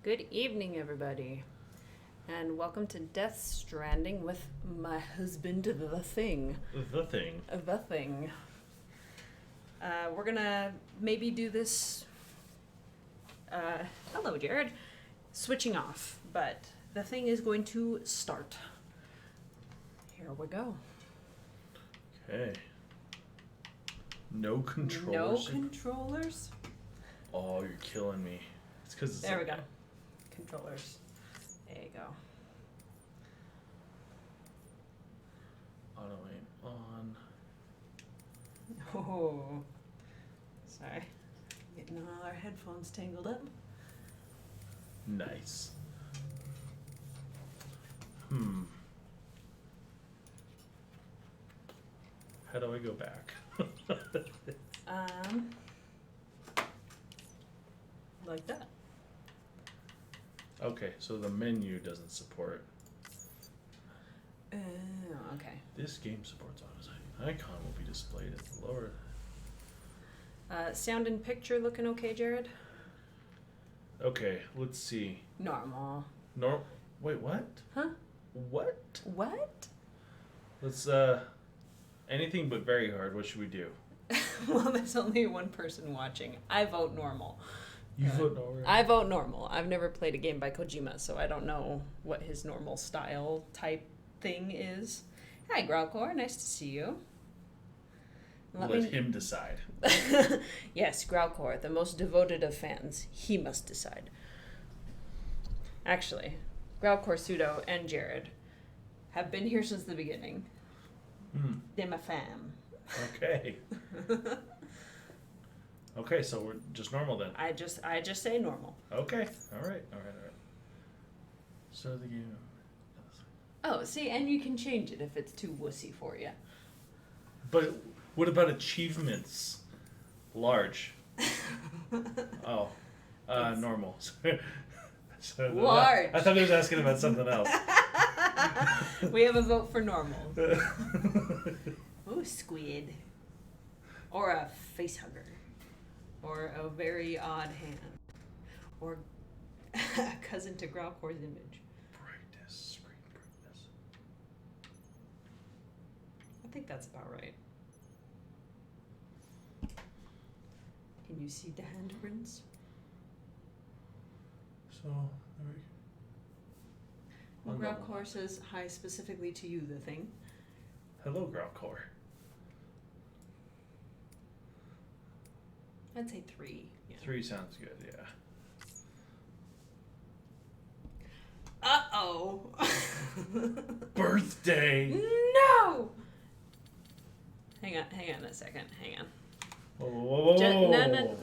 Good evening, everybody, and welcome to Death Stranding with my husband, The Thing. The Thing. The Thing. We're gonna maybe do this. Hello, Jared. Switching off, but The Thing is going to start. Here we go. Okay. No controllers. No controllers? Oh, you're killing me. It's because There we go. Controllers. There you go. Auto aim on. Oh. Sorry. Getting all our headphones tangled up. Nice. How do I go back? Like that. Okay, so the menu doesn't support. Okay. This game supports auto icon will be displayed at the lower. Sound and picture looking okay, Jared? Okay, let's see. Normal. Wait, what? Huh? What? What? Let's anything but very hard. What should we do? Well, there's only one person watching. I vote normal. You vote normal. I vote normal. I've never played a game by Kojima, so I don't know what his normal style type thing is. Hi, Growlcore. Nice to see you. Let him decide. Yes, Growlcore, the most devoted of fans. He must decide. Actually, Growlcore, Pseudo, and Jared have been here since the beginning. They're my fam. Okay. Okay, so we're just normal then. I just say normal. Okay. All right. So the game. Oh, see, and you can change it if it's too wussy for you. But what about achievements? Large. Oh, normal. So Large. I thought he was asking about something else. We have a vote for normal. Oh, squid. Or a face hugger. Or a very odd hand. Or a cousin to Growlcore's image. Brightness, screen brightness. I think that's about right. Can you see the handprints? So, there we go. Growlcore says hi specifically to you, The Thing. Hello, Growlcore. I'd say 3. Yeah. 3 sounds good, yeah. Uh-oh. Birthday! No! Hang on a second. Hang on. Whoa. No.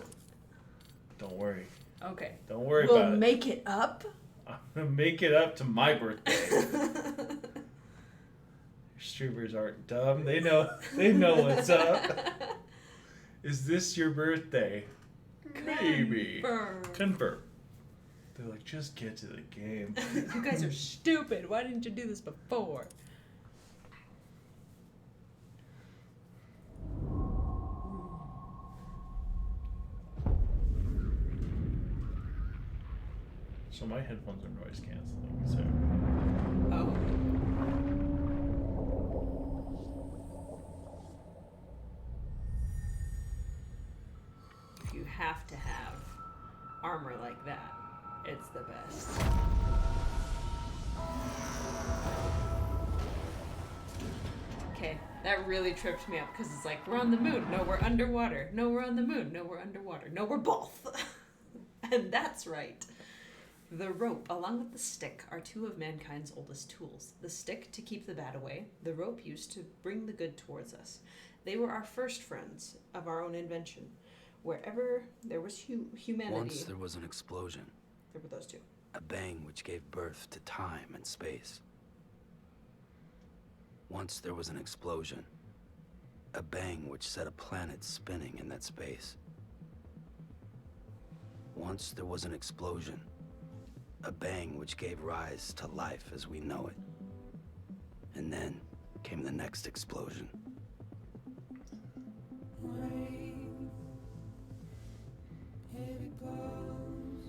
Don't worry. Okay. Don't worry about it. We'll make it up? I'm gonna make it up to my birthday. Your streamers aren't dumb. They know what's up. Is this your birthday? Maybe. Confirm. They're like, just get to the game. You guys are stupid. Why didn't you do this before? So my headphones are noise canceling, so. Oh. If you have to have armor like that, it's the best. Okay, that really tripped me up because it's like, we're on the moon. No, we're underwater. No, we're on the moon. No, we're underwater. No, we're both. And that's right. The rope, along with the stick, are 2 of mankind's oldest tools. The stick to keep the bad away, the rope used to bring the good towards us. They were our first friends of our own invention. Wherever there was humanity... Once there was an explosion. There were those 2. A bang which gave birth to time and space. Once there was an explosion. A bang which set a planet spinning in that space. Once there was an explosion. A bang which gave rise to life as we know it. And then came the next explosion. Heavy clouds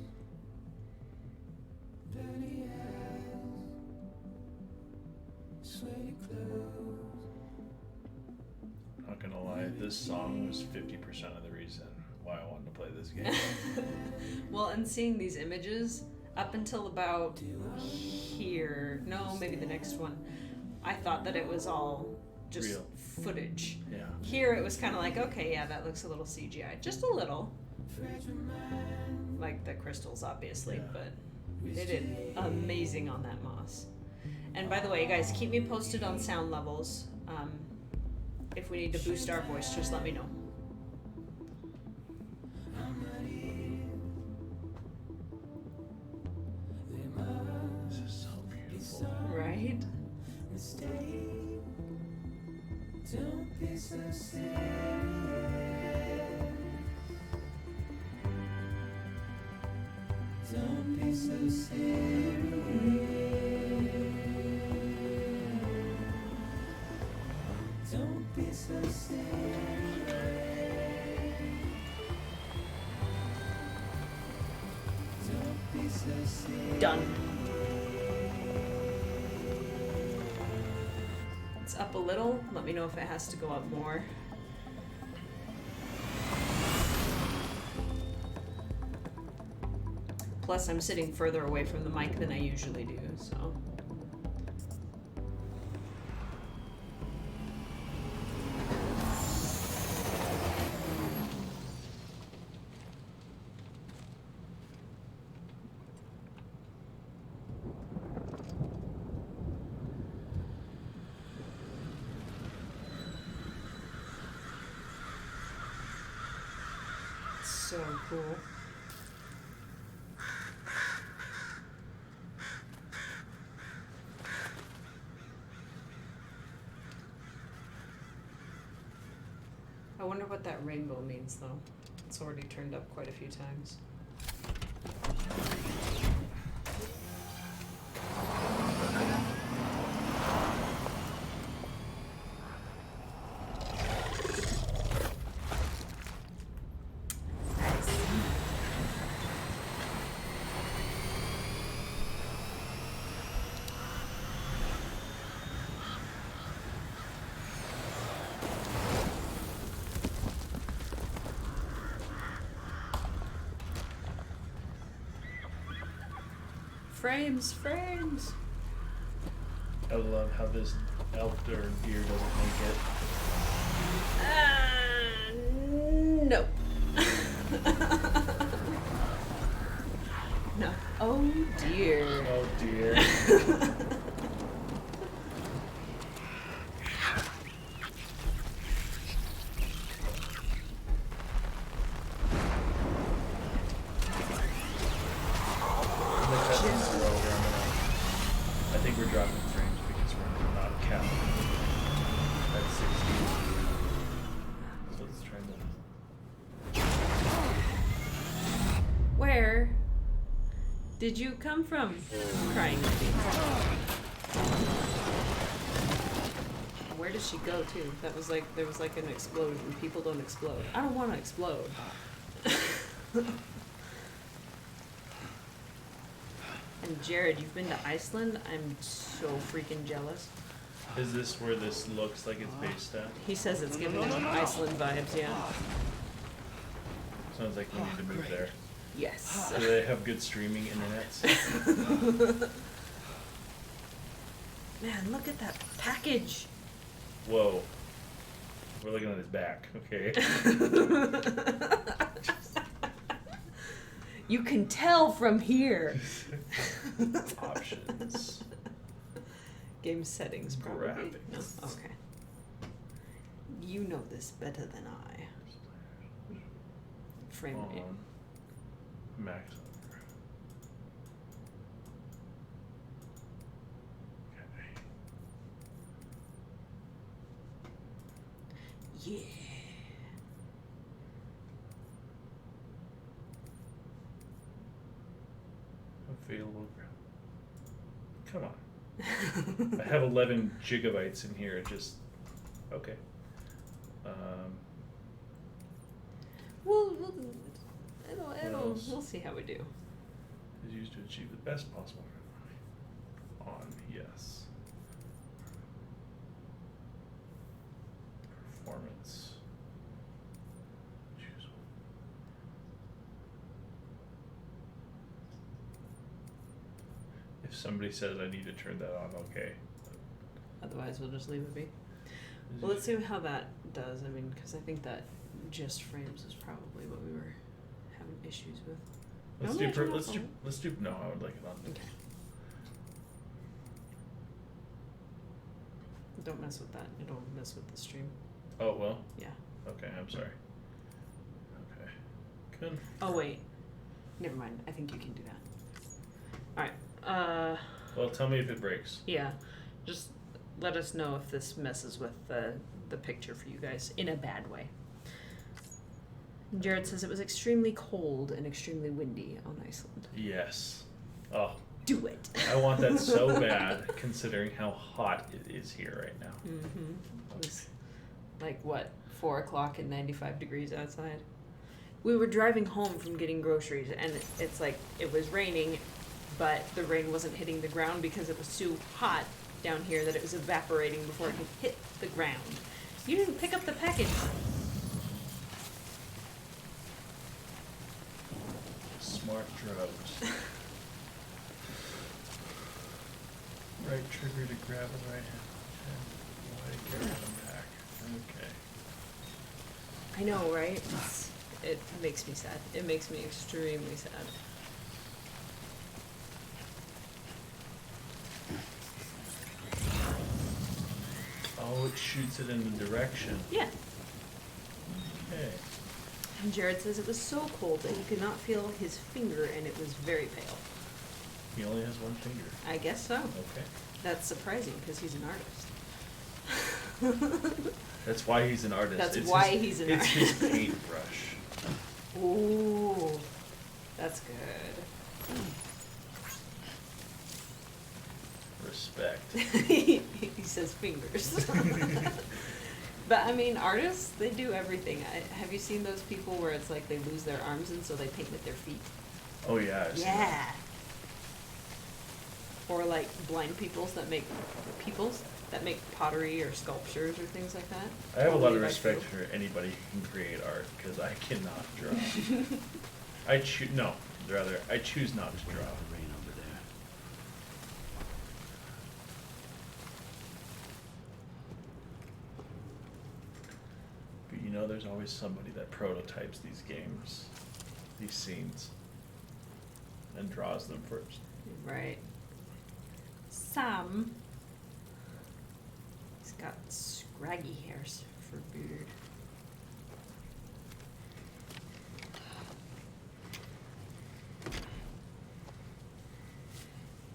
this song was 50% of the reason why I wanted to play this game. Well, and seeing these images up until about here, no, maybe the next one, I thought that it was all just Real. footage. Yeah. Here it was kind of like, okay, yeah, that looks a little CGI, just a little. Like the crystals, obviously, Yeah. but they did amazing on that moss. And by the way, guys, keep me posted on sound levels. If we need to boost our voice, just let me know. This is so beautiful. Right? Don't be so serious. Don't be so serious. Don't be so serious. Don't be so serious. Done. It's up a little. Let me know if it has to go up more. Plus, I'm sitting further away from the mic than I usually do, so. So cool. I wonder what that rainbow means, though. It's already turned up quite a few times. Frames, frames. I love how this elf or deer doesn't make it. No. No. Oh dear. Oh dear. I think we're dropping frames because we're not capped at 60. So let's try to. Where did you come from? Crying baby. Where did she go to? That was like, there was like an explosion. People don't explode. I don't want to explode. And Jared, you've been to Iceland? I'm so freaking jealous. Is this where this looks like it's based at? He says it's giving him Iceland vibes, yeah. Sounds like we need to move there. Yes. Do they have good streaming internets? Man, look at that package. Whoa. We're looking at his back, okay? You can tell from here. Options. Game settings, probably. Graphics. No? Okay. You know this better than I. Frame rate. On. Max. Okay. Yeah. Available. Come on. I have 11 gigabytes in here. Just okay. We'll else? we'll see how we do. Is used to achieve the best possible. On yes. Performance. If somebody says I need to turn that on, okay. Otherwise, we'll just leave it be. Well, let's see how that does. I mean, because I think that just frames is probably what we were having issues with. Let's No, do. no, Let's do. No, I would like it on. Okay. Don't mess with that. It'll mess with the stream. Oh well. Yeah. Okay, I'm sorry. Okay. Good. Oh wait. Never mind. I think you can do that. All right. Well, tell me if it breaks. Yeah. Just let us know if this messes with the picture for you guys in a bad way. Jared says it was extremely cold and extremely windy on Iceland. Yes. Oh, Do it. I want that so bad, considering how hot it is here right now. Mm-hmm. It was like what, 4 o'clock and 95 degrees outside. We were driving home from getting groceries, and it's like it was raining, but the rain wasn't hitting the ground because it was too hot down here that it was evaporating before it could hit the ground. You didn't pick up the package. Smart drugs. Right trigger to grab the right hand. Why carry them back? Okay. I know, right? It makes me sad. It makes me extremely sad. Oh, it shoots it in the direction. Yeah. Okay. And Jared says it was so cold that he could not feel his finger and it was very pale. He only has one finger. I guess so. Okay. That's surprising because he's an artist. That's why he's an artist. That's It's why his, he's an it's artist. his paintbrush. Ooh, that's good. Respect. He says fingers. But I mean, artists, they do everything. Have you seen those people where it's like they lose their arms and so they paint with their feet? Oh yeah. I've seen that. Or like blind peoples that make pottery or sculptures or things like that. I have a lot Only of by respect feel. for anybody who can create art because I cannot draw. I choose I choose not to draw. The rain over there. But you know, there's always somebody that prototypes these games, these scenes, and draws them first. Right. Sam. He's got scraggy hairs for beard.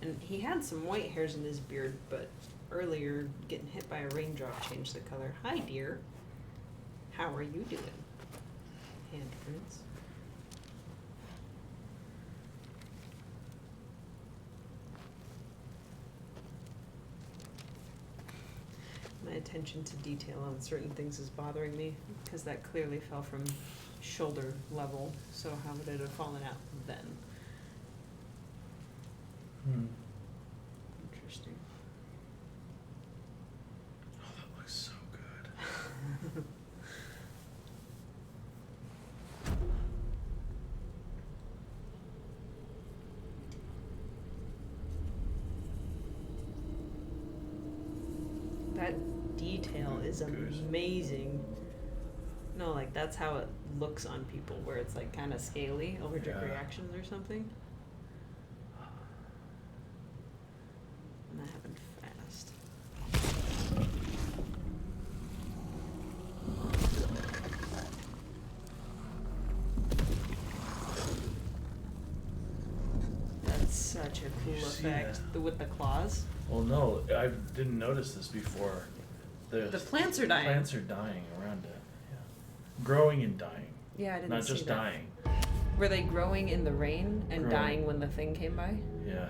And he had some white hairs in his beard, but earlier getting hit by a raindrop changed the color. Hi, dear. How are you doing? Handprints. My attention to detail on certain things is bothering me because that clearly fell from shoulder level. So how would it have fallen out then? Interesting. Oh, that looks so good. That detail is Good. amazing. No, like that's how it looks on people, where it's like kind of scaly, allergic Yeah. reactions or something. And that happened fast. That's such a cool You see effect. that? With the claws. Well, no, I didn't notice this before. The plants are dying. Plants are dying around it. Yeah. Growing and dying. Yeah, I didn't Not see just that. dying. Were they growing in the rain and Growing. dying when the thing came by? Yeah.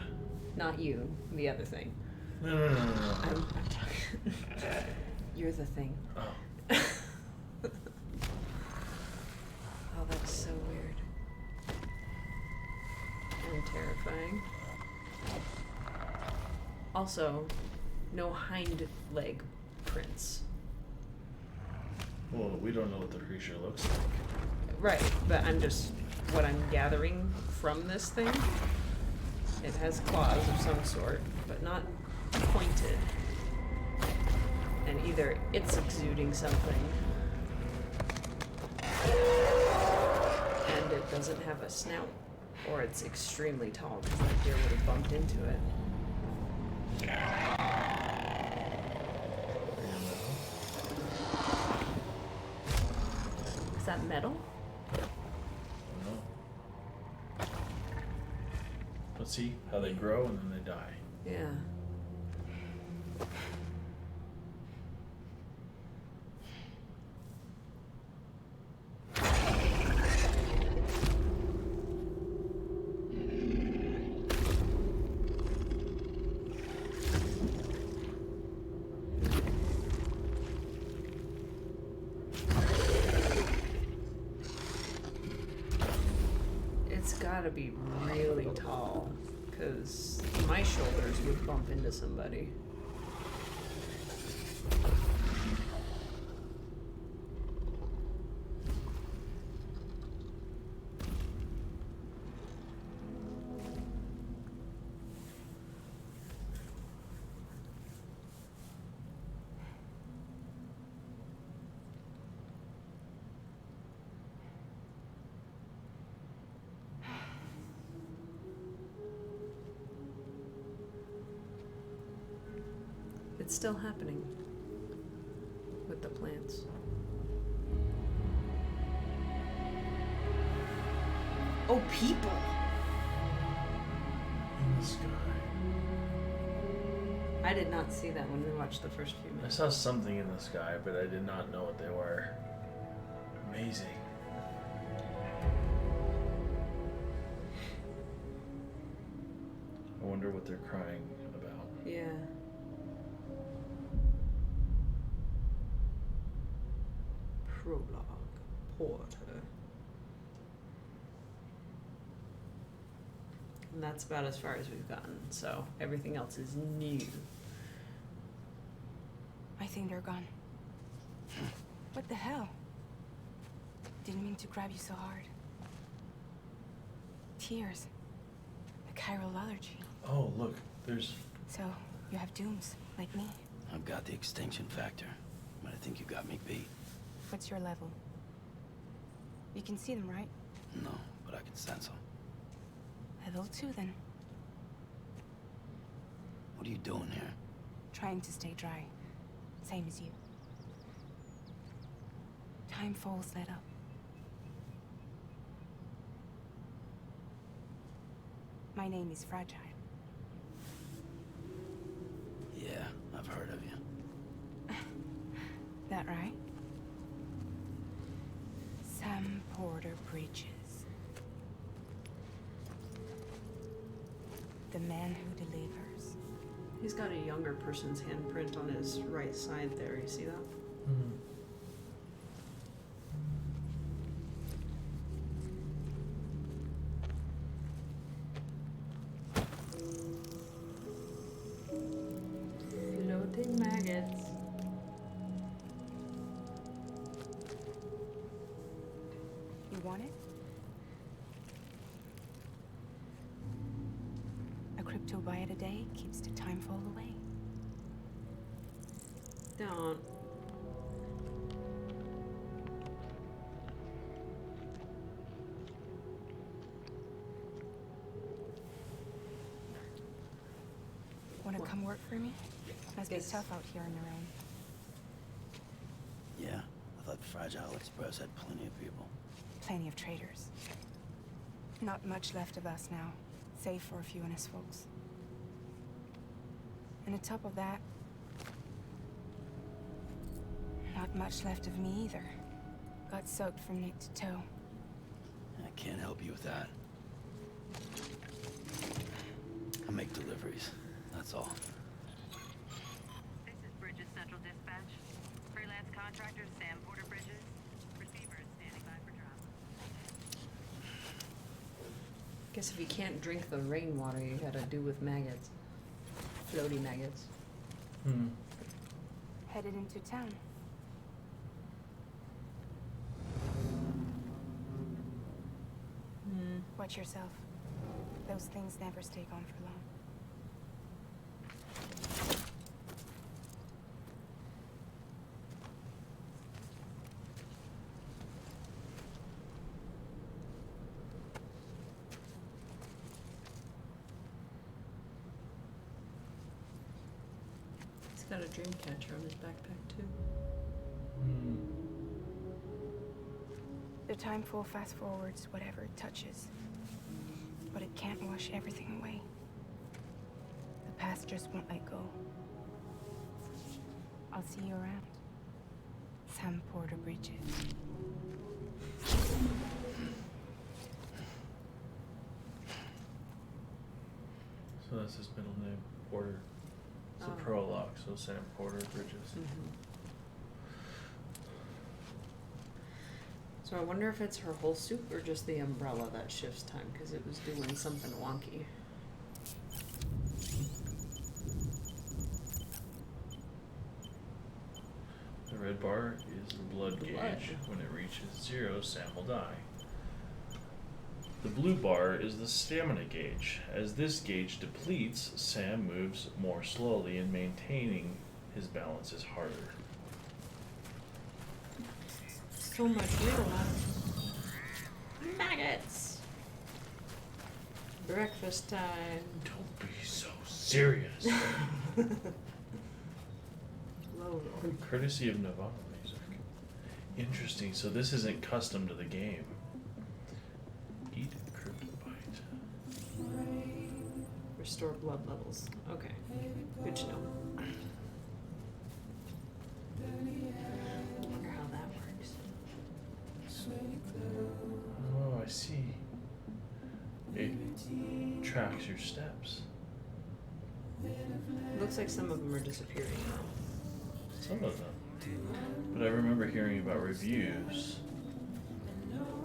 Not you, the other thing. No. I'm talking. You're the thing. Oh. Oh, that's so weird. And terrifying. Also, no hind leg prints. Well, we don't know what the creature looks like. Right, but what I'm gathering from this thing It has claws of some sort, but not pointed. And either it's exuding something, and it doesn't have a snout, or it's extremely tall because that deer would have bumped into it. Is that metal? No. Let's see how they grow and then they die. Yeah. It's gotta be really tall, because my shoulders would bump into somebody. It's still happening with the plants. Oh, people! In the sky. I did not see that when we watched the first few I minutes. saw something in the sky, but I did not know what they were. Amazing. I wonder what they're crying about. Yeah. Prologue. Porter. And that's about as far as we've gotten, so everything else is new. I think they're gone. What the hell? Didn't mean to grab you so hard. Tears. A chiral allergy. Oh, look, there's. So, you have dooms, like me. I've got the extinction factor, but I think you got me beat. What's your level? You can see them, right? No, but I can sense them. Level 2, then. What are you doing here? Trying to stay dry. Same as you. Time falls let up. My name is Fragile. Yeah, I've heard of you. That right? Sam Porter Bridges. The man who delivers. He's got a younger person's handprint on his right side there. You see that? Mm-hmm. Floating maggots. You want it? A crypto bite a day keeps the time fall away. Don't. Wanna come work for me? Must be Yes. tough out here on your own. Yeah, I thought Fragile Express had plenty of people. Plenty of traitors. Not much left of us now, save for a few honest folks. And on top of that, not much left of me either. Got soaked from neck to toe. I can't help you with that. I make deliveries, that's all. This is Bridges Central Dispatch. Freelance contractor Sam Porter Bridges. Receiver is standing by for drop. Guess if you can't drink the rainwater, you gotta do with maggots. Floaty maggots. Hmm. Headed into town. Watch yourself. Those things never stay gone for long. He's got a dream catcher on his backpack too. The time full fast forwards whatever it touches. But it can't wash everything away. The past just won't let go. I'll see you around. Sam Porter Bridges. So that's his middle name, Porter. It's a Oh. prologue, so Sam Porter Bridges. So I wonder if it's her whole suit or just the umbrella that shifts time, because it was doing something wonky. The red bar is the blood Blood. gauge. When it reaches 0, Sam will die. The blue bar is the stamina gauge. As this gauge depletes, Sam moves more slowly, and maintaining his balance is harder. So much real life. Maggots! Breakfast time. Don't be so serious. Low roll. Courtesy of Nirvana music. Interesting, so this isn't custom to the game. Eat kryptonite. Restore blood levels. Okay. Good to know. Wonder how that works. Oh, I see. It tracks your steps. Looks like some of them are disappearing now. Some of them. But I remember hearing about reviews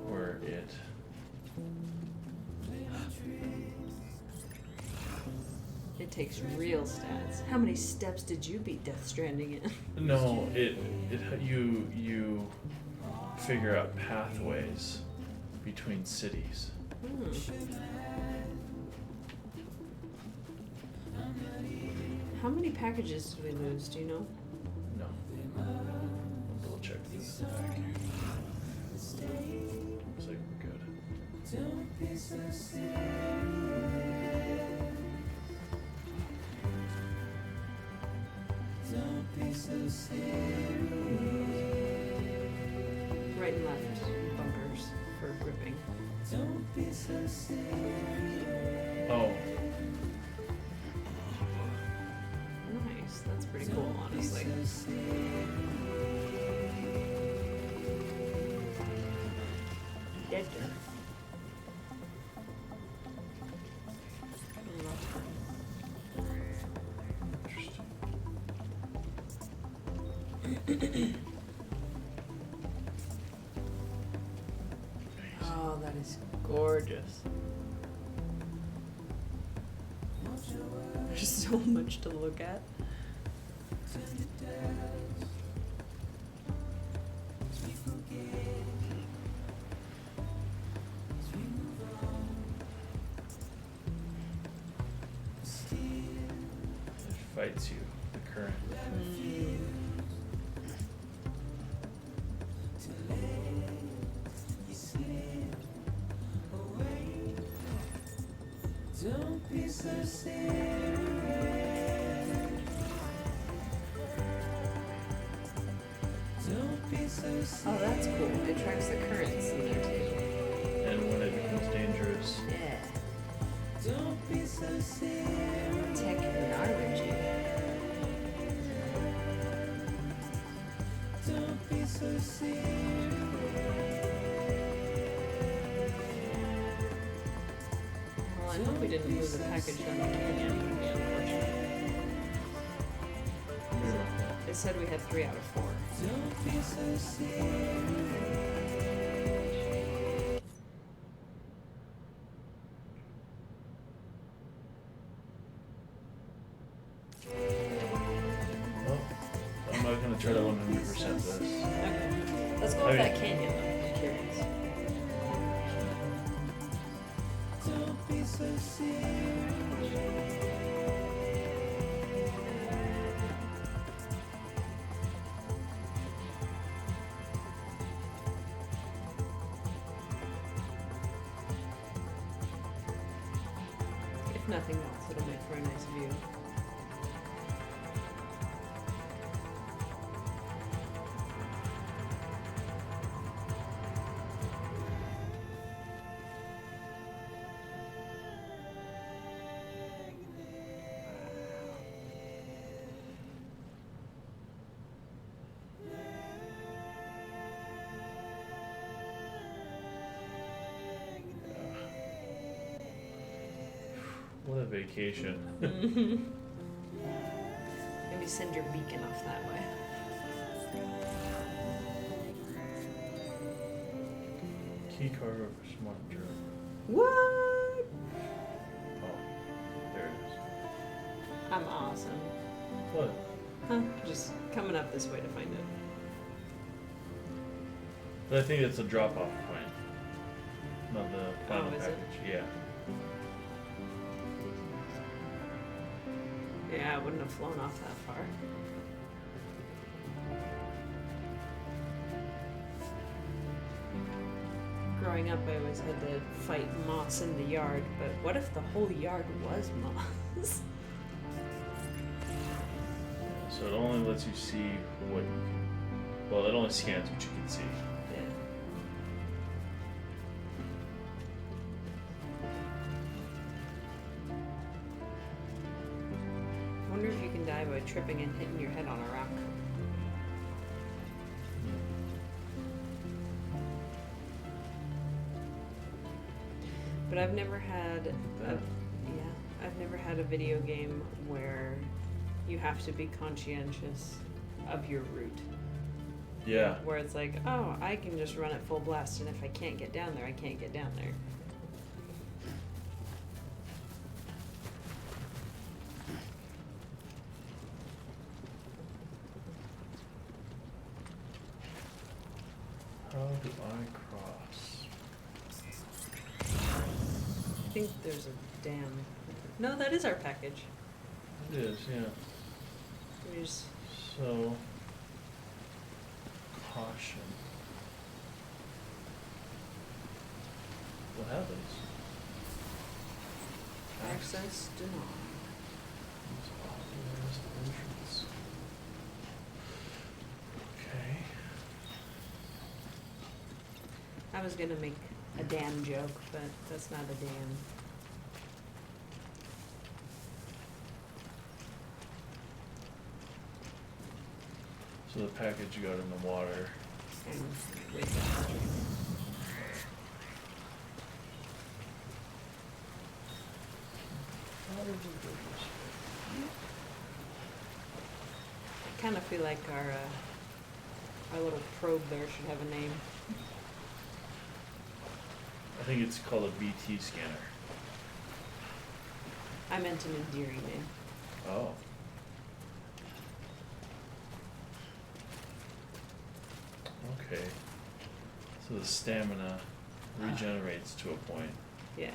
where It takes real stats. How many steps did you beat Death Stranding in? no, you figure out pathways between cities. How many packages did we lose? Do you know? No. Double check this back here. Looks like we're good. Don't be so serious. Don't be so serious. Right and left bumpers for gripping. Don't be so serious. Oh, Nice. That's pretty cool, honestly. Dead. interesting. Oh, that is gorgeous. There's so much to look at. It fights you, the current. Don't be so serious. Don't be so serious. Oh, that's cool. It tracks the currents in there too. And when it becomes dangerous, Yeah. Don't be so serious. Technology. Don't be so serious. Well, I hope we didn't lose a package from the canyon, unfortunately. It said we had 3 out of 4. Don't be so serious. well, I'm not gonna try to 100% this. Okay. Let's go I with mean- that canyon though. I'm curious. Don't Don't be so serious. If nothing else, it'll make for a nice view. What a vacation. Maybe send your beacon off that way. Key cargo for smart drone. What? Oh, there it is. I'm awesome. What? Huh? Just coming up this way to find it. But I think it's a drop off point. Not the final is it? package. Yeah. Yeah, I wouldn't have flown off that far. Growing up, I always had to fight moths in the yard, but what if the whole yard was moths? So it only lets you see what you can. Well, it only scans what you can see. Yeah. I wonder if you can die by tripping and hitting your head on a rock. But I've never had I've never had a video game where you have to be conscientious of your route. Yeah. Where it's like, oh, I can just run at full blast, and if I can't get down there, I can't get down there. How do I cross? I think there's a dam. No, that is our package. It is, yeah. There's So, caution. What happens? access denied. It's authorized entrance. Okay. I was gonna make a dam joke, but that's not a dam. So the package got in the water. And with that. How did it go this way? I kind of feel like our little probe there should have a name. I think it's called a VT scanner. I meant an endearing name. Oh. Okay. So the stamina regenerates to a point. Yeah.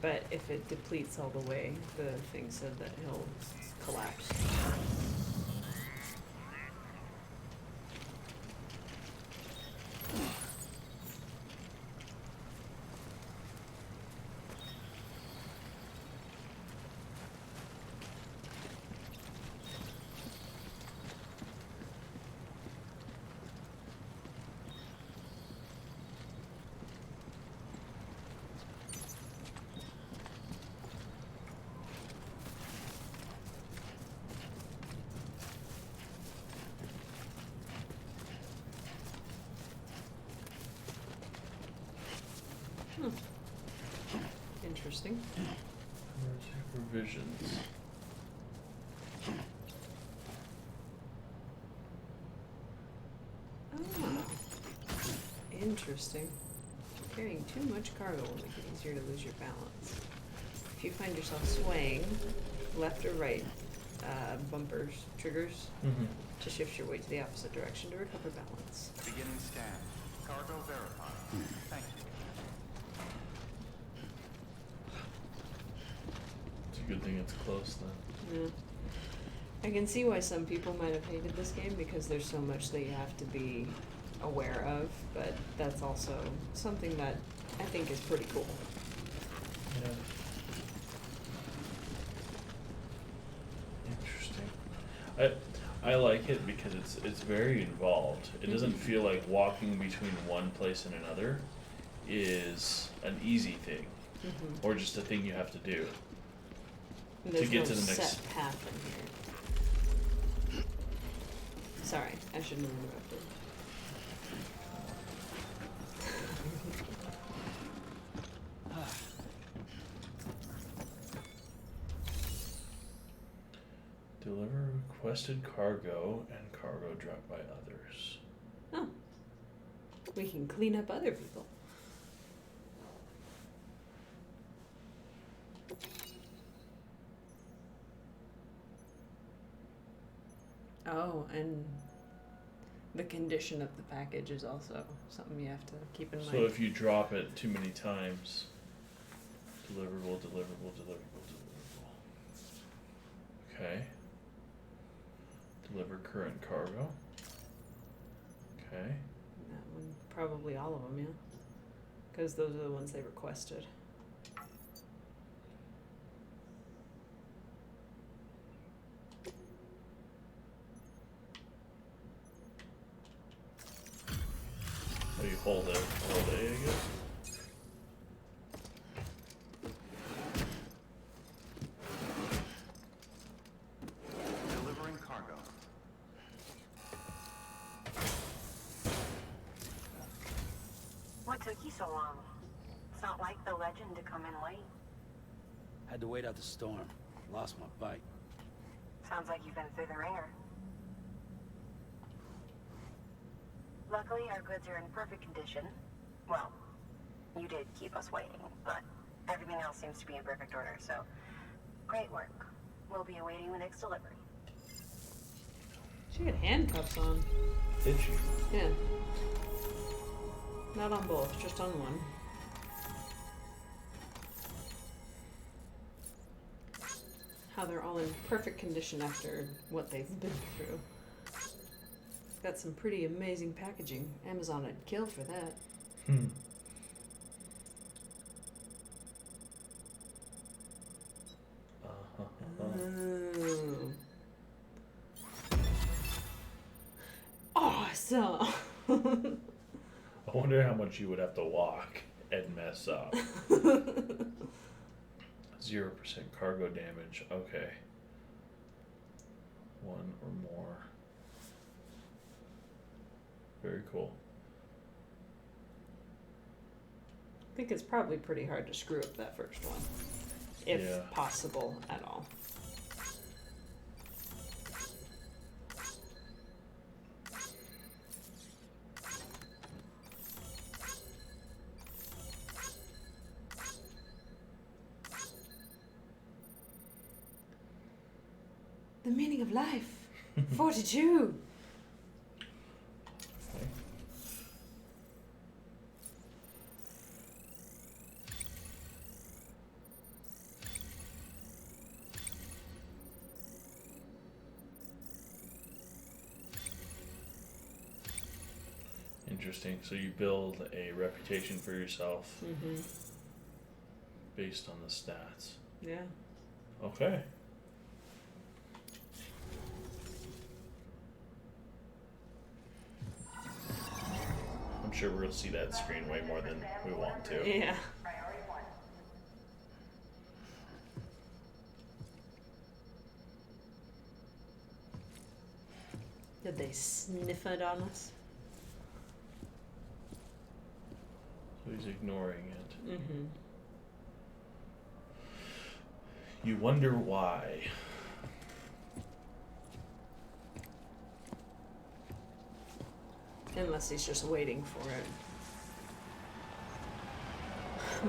But if it depletes all the way, the thing said that he'll collapse. Interesting. Provisions. Ah, interesting. Carrying too much cargo will make it easier to lose your balance. If you find yourself swaying left or right, bumpers triggers Mm-hmm. to shift your weight to the opposite direction to recover balance. Beginning scan. Cargo verified. Thank you. Good thing it's close then. Yeah. I can see why some people might have hated this game because there's so much that you have to be aware of, but that's also something that I think is pretty cool. Yeah. Interesting. I like it because it's very involved. It doesn't feel like walking between one place and another is an easy thing, or just a thing you have to do. And there's get no to the next- set path in here. Sorry, I shouldn't have interrupted. Deliver requested cargo and cargo dropped by others. Oh. We can clean up other people. Oh, and the condition of the package is also something you have to keep in mind. So if you drop it too many times, deliverable, deliverable, deliverable, deliverable. Okay. Deliver current cargo. Okay. That one, probably all of them, yeah. Because those are the ones they requested. Oh, you hold it. Hold A, I guess. Delivering cargo. What took you so long? It's not like the legend to come in late. Had to wait out the storm. Lost my bike. Sounds like you've been through the ringer. Luckily, our goods are in perfect condition. Well, you did keep us waiting, but everything else seems to be in perfect order, so great work. We'll be awaiting the next delivery. She had handcuffs on. Did she? Yeah. Not on both, just on one. How they're all in perfect condition after what they've been through. Got some pretty amazing packaging. Amazon would kill for that. Ooh. Awesome! I wonder how much you would have to walk and mess up. 0% cargo damage. Okay. One or more. Very cool. I think it's probably pretty hard to screw up that first one. If Yeah. possible at all. The meaning of life. 42. Okay. Interesting. So you build a reputation for yourself Mm-hmm. based on the stats. Yeah. Okay. I'm sure we're gonna see that screen way more than we want to. Yeah. Priority 1. Did they sniff it on us? So he's ignoring it. Mm-hmm. You wonder why. Unless he's just waiting for it.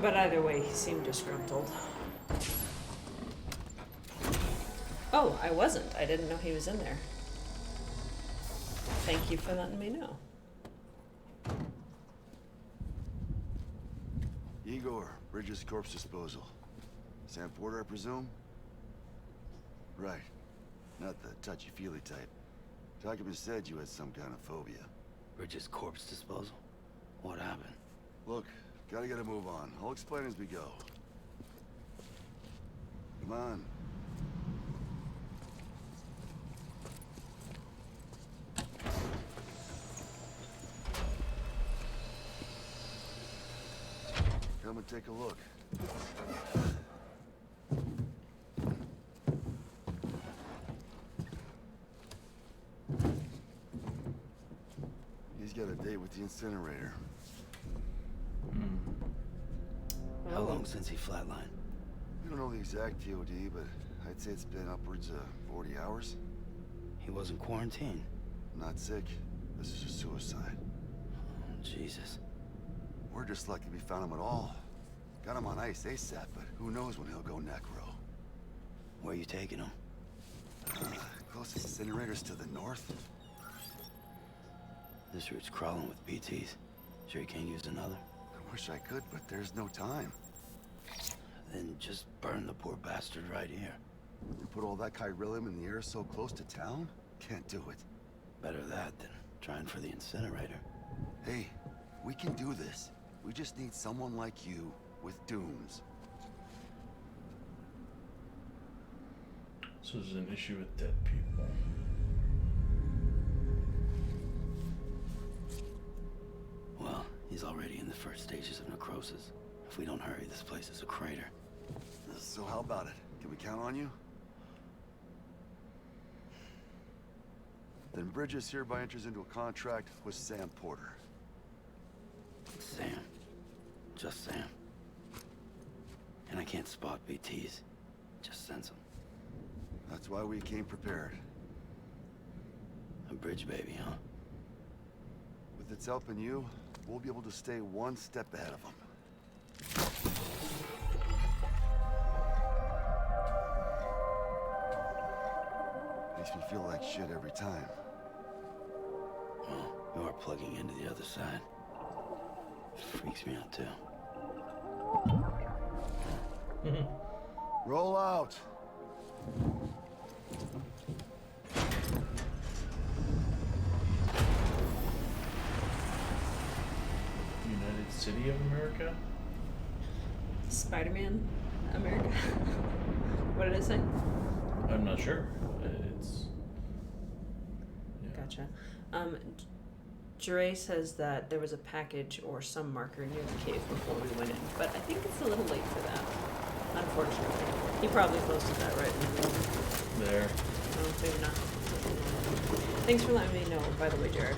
But either way, he seemed disgruntled. Oh, I wasn't. I didn't know he was in there. Thank you for letting me know. Igor, Bridges Corpse Disposal. Sam Porter, I presume? Right. Not the touchy-feely type. Document said you had some kind of phobia. Bridges' corpse disposal? What happened? Look, gotta get a move on. I'll explain as we go. Come on. Come and take a look. He's got a date with the incinerator. How long since he flatlined? We don't know the exact TOD, but I'd say it's been upwards of 40 hours. He wasn't quarantined. Not sick. This is a suicide. Oh, Jesus. We're just lucky we found him at all. Got him on ice ASAP, but who knows when he'll go necro. Where you taking him? Closest incinerator's to the north. This route's crawling with BTs. Sure you can't use another? I wish I could, but there's no time. Then just burn the poor bastard right here. You put all that chiralium in the air so close to town? Can't do it. Better that than trying for the incinerator. Hey, we can do this. We just need someone like you with dooms. So there's an issue with dead people. Well, he's already in the first stages of necrosis. If we don't hurry, this place is a crater. So how about it? Can we count on you? Then Bridges hereby enters into a contract with Sam Porter. Sam. Just Sam. And I can't spot BTs. Just sense them. That's why we came prepared. A bridge baby, huh? With its help in you, we'll be able to stay one step ahead of them. Makes me feel like shit every time. Well, you are plugging into the other side. Freaks me out, too. Roll out! United City of America? Spider-Man America. What did I say? I'm not sure. It's... Yeah. Gotcha. Jure says that there was a package or some marker near the cave before we went in, but I think it's a little late for that, unfortunately. He probably posted that right in the room. There. No, maybe not. Thanks for letting me know, by the way, Jared.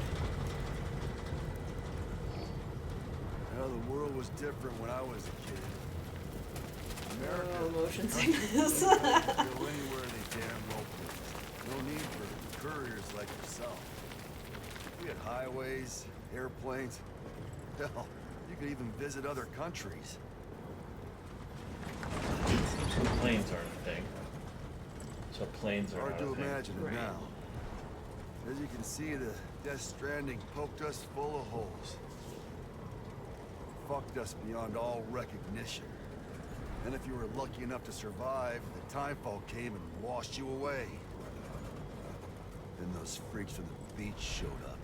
You know, the world was different when I was a kid. America. Oh, motion sickness. Go anywhere they damn well please. No need for couriers like yourself. We had highways, airplanes. Hell, you could even visit other countries. Planes aren't a thing. So planes are Hard not to a thing. imagine it Right. now. As you can see, the Death Stranding poked us full of holes. Fucked us beyond all recognition. And if you were lucky enough to survive, the timefall came and washed you away. Then those freaks from the beach showed up.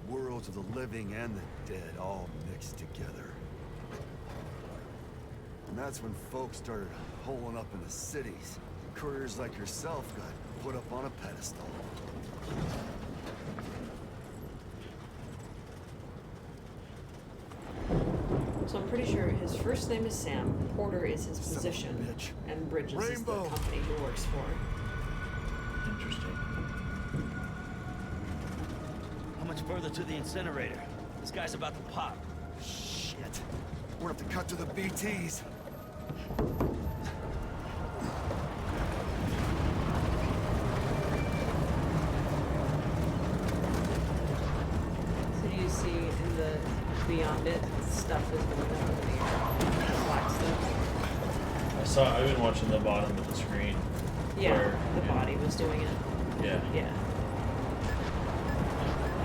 Worlds of the living and the dead all mixed together. And that's when folks started holing up in the cities. Couriers like yourself got put up on a pedestal. So I'm pretty sure his first name is Sam, Porter is his Son of a position, bitch. and Bridges is the Rainbow. company he works for. Interesting. How much further to the incinerator? This guy's about to pop. Shit. We're gonna have to cut to the BTs. So do you see in the beyond it, stuff is going up in the air. Black stuff. I've been watching the bottom of the screen. Yeah, where, the body was doing it. Yeah. Yeah.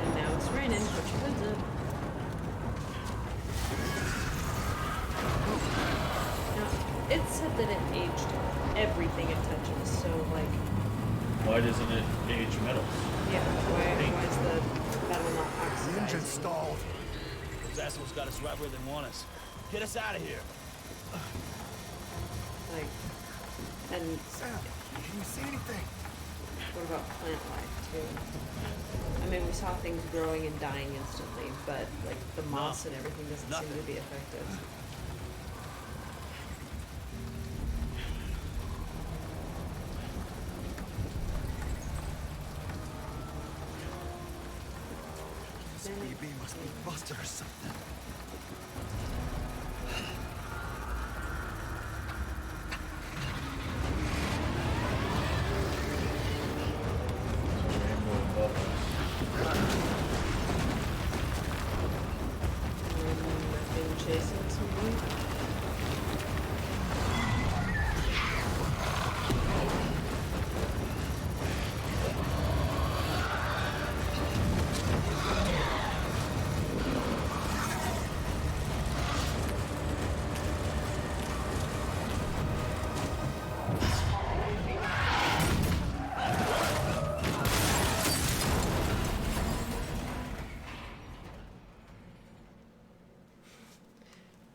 And now it's raining. Put your hoods up. Now, it said that it aged everything it touches. So like, Why doesn't it age metals? yeah, why is the metal not The oxidizing? engine's stalled. Those assholes got us right where they want us. Get us out of here. Like, and Sam, can you see anything? what about plant life too? I mean, we saw things growing and dying instantly, but like the moss and everything doesn't seem to be effective. This BB must be busted or something. Rainbow bubbles. I've been chasing something.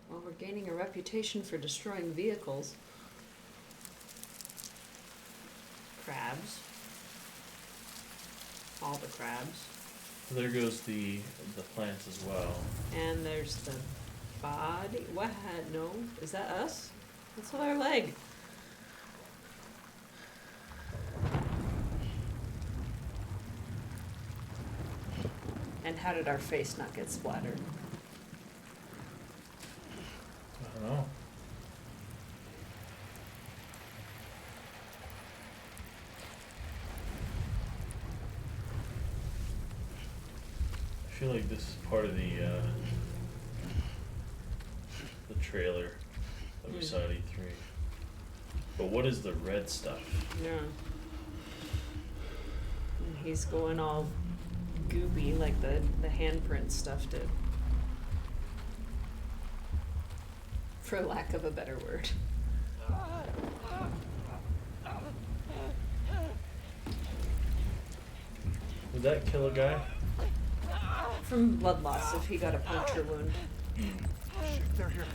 Well, we're gaining a reputation for destroying vehicles. Crabs. All the crabs. There goes the plants as well. And there's the body. What? No. Is that us? That's our leg. And how did our face not get splattered? I don't know. I feel like this is part of the trailer that we saw at E3. But what is the red stuff? Yeah. And he's going all goopy like the handprint stuff did. For lack of a better word. Would that kill a guy? From blood loss if he got a puncture wound. Shit, they're here.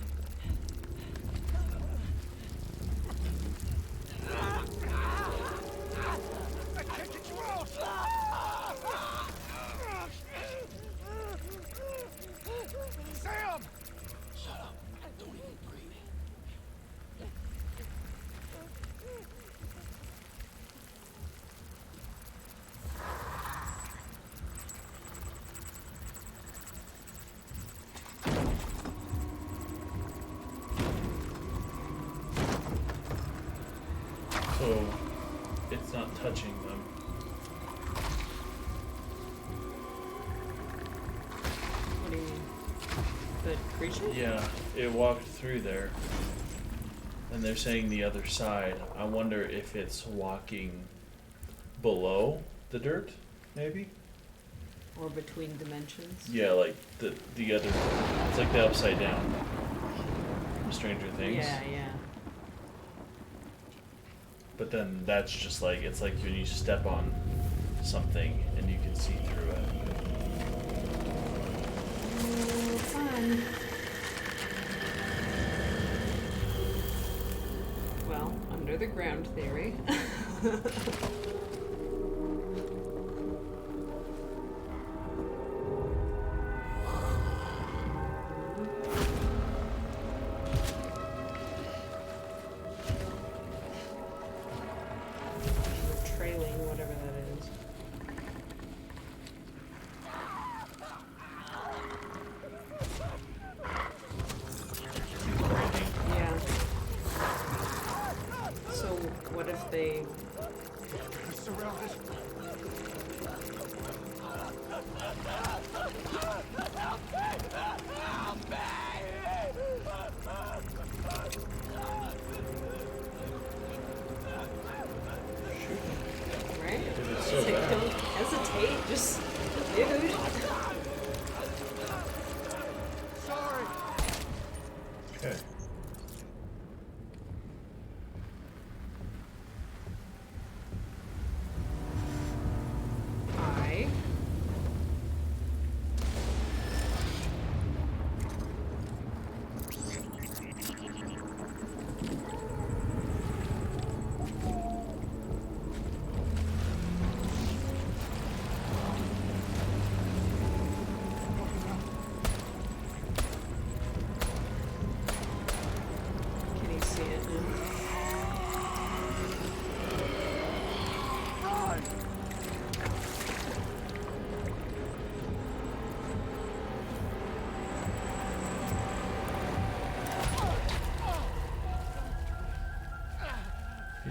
I can't get you out! Sam! Shut up. Don't even breathe. So it's not touching them. What do you mean? The creature? Yeah, it walked through there. And they're saying the other side. I wonder if it's walking below the dirt, maybe? Or between dimensions? Yeah, like the other, it's like the upside down from Stranger Things. Yeah, yeah. But then that's just like, it's like when you step on something and you can see through it. Oh, fun. Well, under the ground theory. Trailing, whatever that is. Yeah. So what if they... They're surrounded. Right? If it's so It's like, bad. don't hesitate, just dude. Sorry. Okay.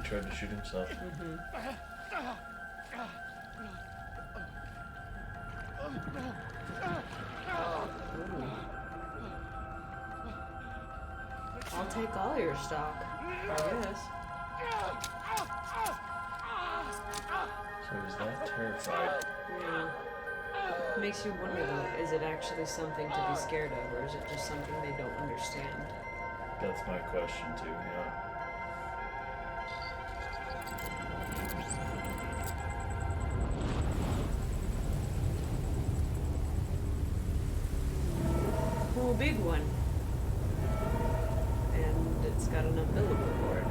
tried to shoot himself. I'll take all your stock, I guess. So he's that terrified. Yeah. Makes you wonder though, is it actually something to be scared of, or is it just something they don't understand? That's my question too, yeah. Oh, big one. And it's got an umbilical cord.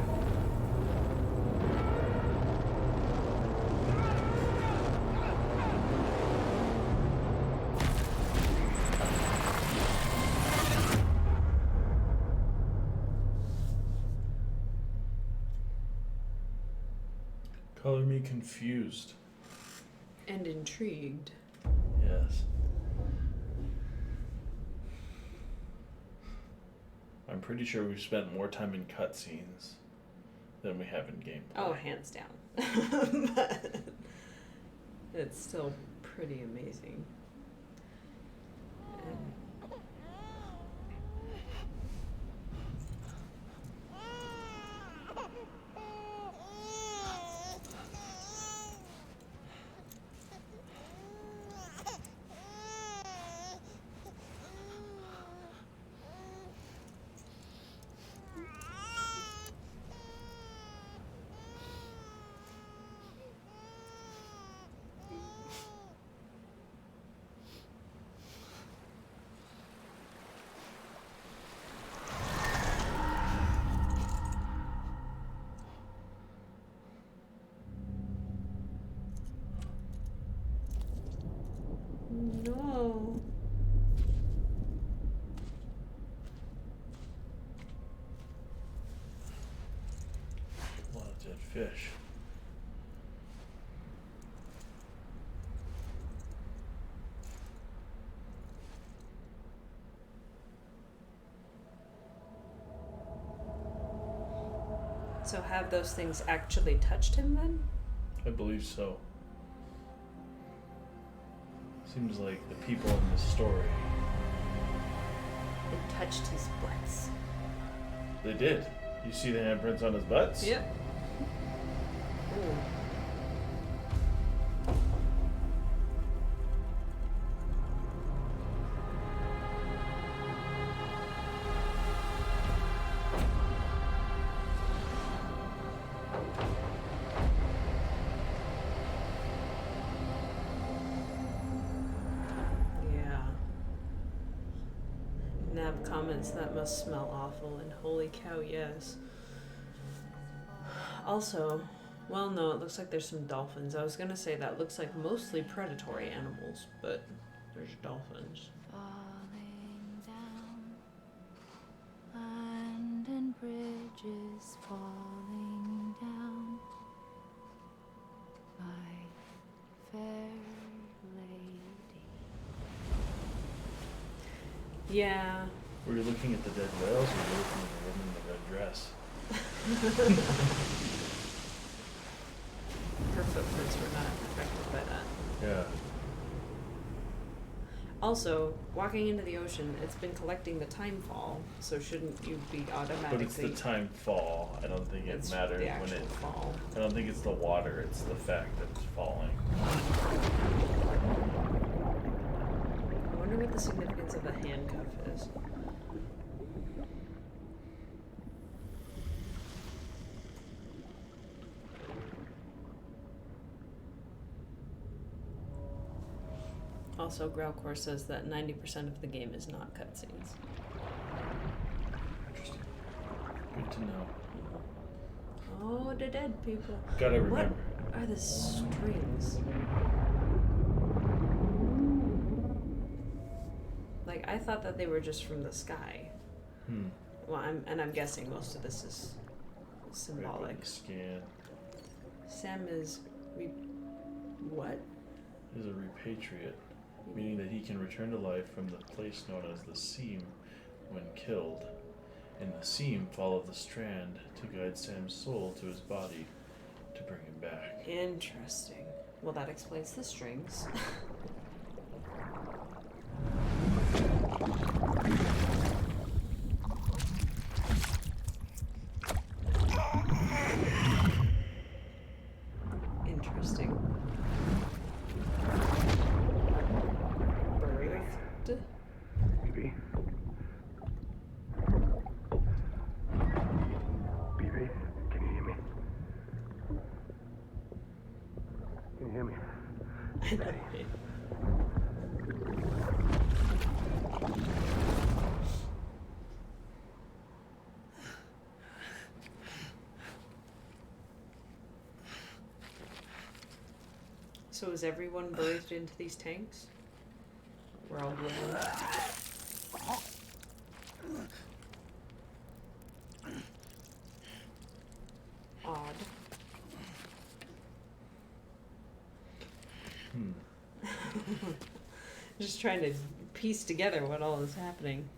Color me confused. And intrigued. Yes. I'm pretty sure we've spent more time in cutscenes than we have in gameplay. Oh, hands down. But it's still pretty amazing. And no. A lot of dead fish. So have those things actually touched him then? I believe so. Seems like the people in this story, It touched his butts. they did. You see the handprints on his butts? Yep. Ooh. Yeah. Nav comments that must smell awful, and holy cow, yes. Also, well, no, it looks like there's some dolphins. I was gonna say that looks like mostly predatory animals, but there's dolphins. Falling down, land and bridges falling down, my fair lady. Yeah. Were you looking at the dead whales or were you looking at the woman in the red dress? Her footprints were not affected by that. Yeah. Also, walking into the ocean, it's been collecting the time fall, so shouldn't you be automatically... But it's the time fall. I don't think it It's matters the when actual it. fall. I don't think it's the water. It's the fact that it's falling. I wonder what the significance of the handcuff is. Also, Growlcore says that 90% of the game is not cutscenes. Interesting. Good to know. Oh, the dead people. Gotta remember. What are the strings? Like, I thought that they were just from the sky. Well, I'm guessing most of this is symbolic. Right, scan Sam is what? is a repatriate, meaning that he can return to life from the place known as the Seam when killed, In the seam, follow the strand to guide Sam's soul to his body to bring him back. Interesting. Well, that explains the strings. Interesting. Birthed. BB. BB, can you hear me? Can you hear me? So is everyone birthed into these tanks? We're all living. Odd. Just trying to piece together what all is happening.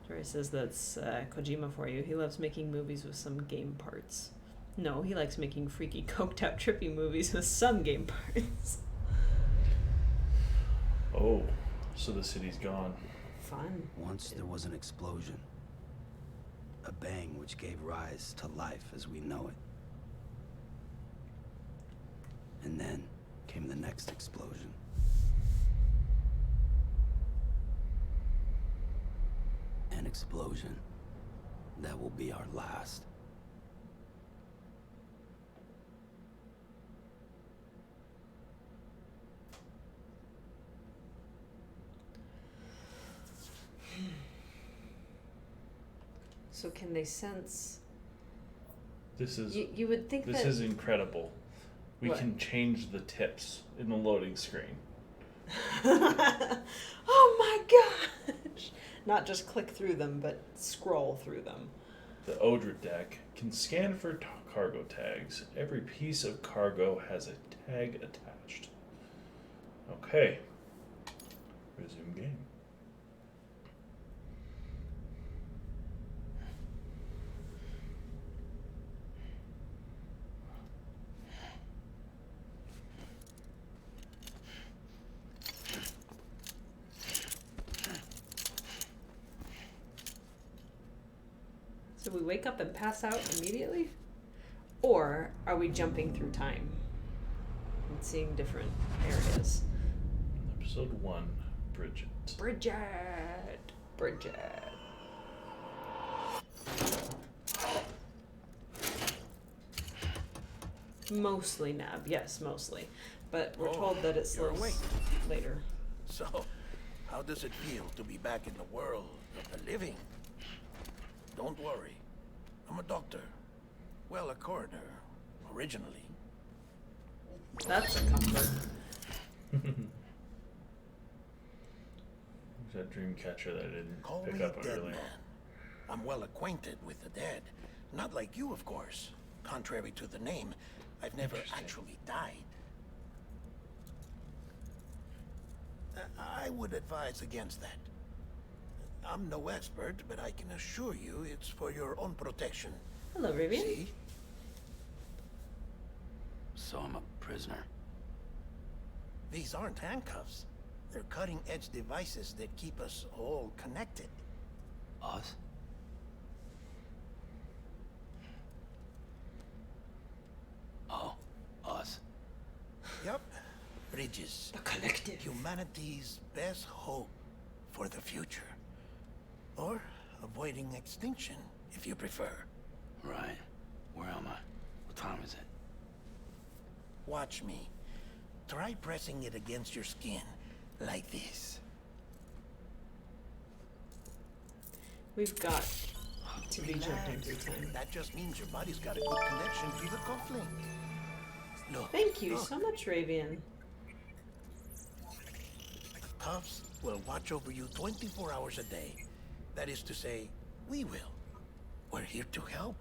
Tori says that's Kojima for you. He loves making movies with some game parts. No, he likes making freaky, coked out, trippy movies with some game parts. Oh, so the city's gone. Fun. Once there was an explosion. A bang which gave rise to life as we know it. And then came the next explosion. An explosion that will be our last. So can they sense? This is You would think this that. is incredible. We What? can change the tips in the loading screen. Oh my gosh! Not just click through them, but scroll through them. The Odra deck can scan for cargo tags. Every piece of cargo has a tag attached. Okay. Resume game. So we wake up and pass out immediately? Or are we jumping through time and seeing different areas? Episode 1, Bridget. Bridget. Mostly Nab, yes, mostly. But we're told that it you're slows awake. later. So, how does it feel to be back in the world of the living? Don't worry. I'm a doctor. Well, a coroner, originally. That's a comfort. Who's that dream catcher that I didn't Call pick me up dead earlier? man. I'm well acquainted with the dead. Not like you, of course. Contrary to the name, I've never actually died. I would advise against that. I'm no expert, but I can assure you it's for your own protection. Hello, Ravian. See? So I'm a prisoner. These aren't handcuffs. They're cutting-edge devices that keep us all connected. Us? Oh, us. Yup. Bridges. The collective. Humanity's best hope for the future. Or avoiding extinction, if you prefer. Right. Where am I? What time is it? Watch me. Try pressing it against your skin, like this. We've got to be jumping Relax. through time. That just means your body's got a good connection to the cufflink. Look. Thank you look. so much, Ravian. The cuffs will watch over you 24 hours a day. That is to say, we will. We're here to help.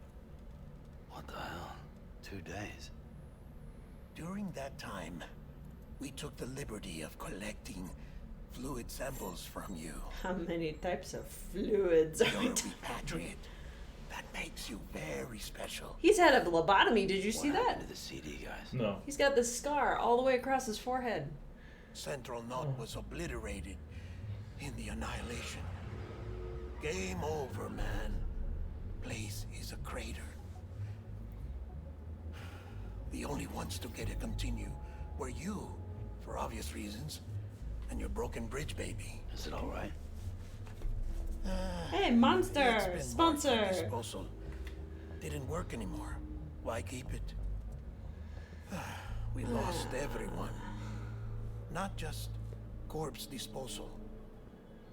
What the hell? 2 days. During that time, we took the liberty of collecting fluid samples from you. How many types of fluids are we You're a talking? repatriate. That makes you very special. He's had a lobotomy. Did you see What that? happened to the CD, guys? No. He's got this scar all the way across his forehead. Central Knot was obliterated in the Annihilation. Game over, man. Place is a crater. The only ones to get it continue were you, for obvious reasons, and your broken bridge baby. Is it all right? Hey, It's Monster! been marked for Sponsor! disposal. Didn't work anymore. Why keep it? We lost everyone. Not just corpse disposal.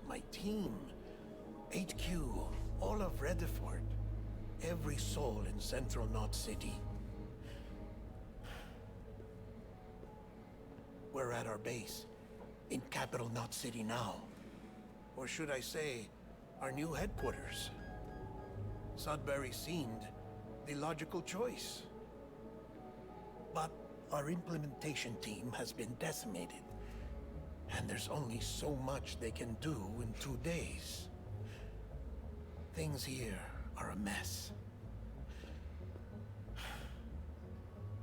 My team, HQ, all of Redefort, every soul in Central Knot City. We're at our base, in Capital Knot City now. Or should I say, our new headquarters. Sudbury seemed the logical choice. But our implementation team has been decimated. And there's only so much they can do in 2 days. Things here are a mess.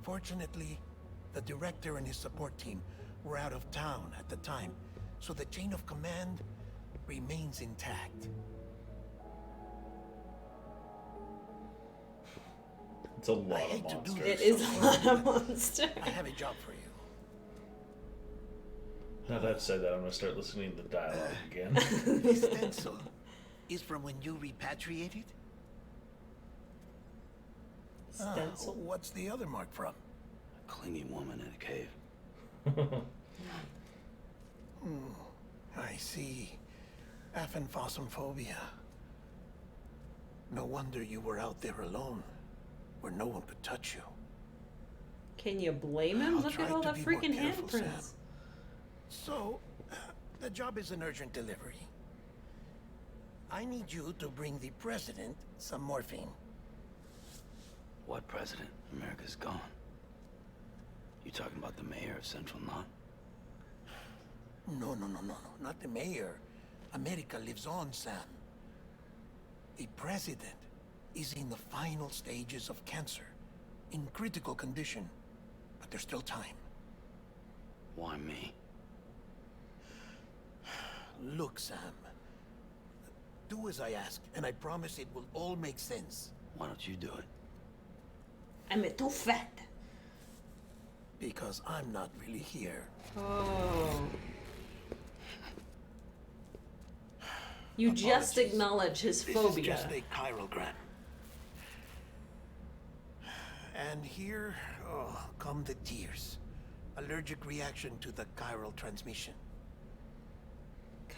Fortunately, the director and his support team were out of town at the time, so the chain of command remains intact. It's a lot I of hate to do monsters. this. It is a lot of monster. I have a job for you. Now that I've said that, I'm gonna start listening to the dialogue again. This stencil is from when you repatriated? Stencil. What's the other mark from? A clinging woman in a cave. I see. Aphenphosmphobia. No wonder you were out there alone, where no one could touch you. Can you blame him? I'll Look try at all to that be more freaking careful, Sam. handprints. So, the job is an urgent delivery. I need you to bring the president some morphine. What president? America's gone. You talking about the mayor of Central Knot? No, not the mayor. America lives on, Sam. The president is in the final stages of cancer, in critical condition, but there's still time. Why me? Look, Sam. Do as I ask, and I promise it will all make sense. Why don't you do it? I'm too fat. Because I'm not really here. Oh. You just Apologies. acknowledge his This phobia. is just a chirogram. And here, come the tears. Allergic reaction to the chiral transmission.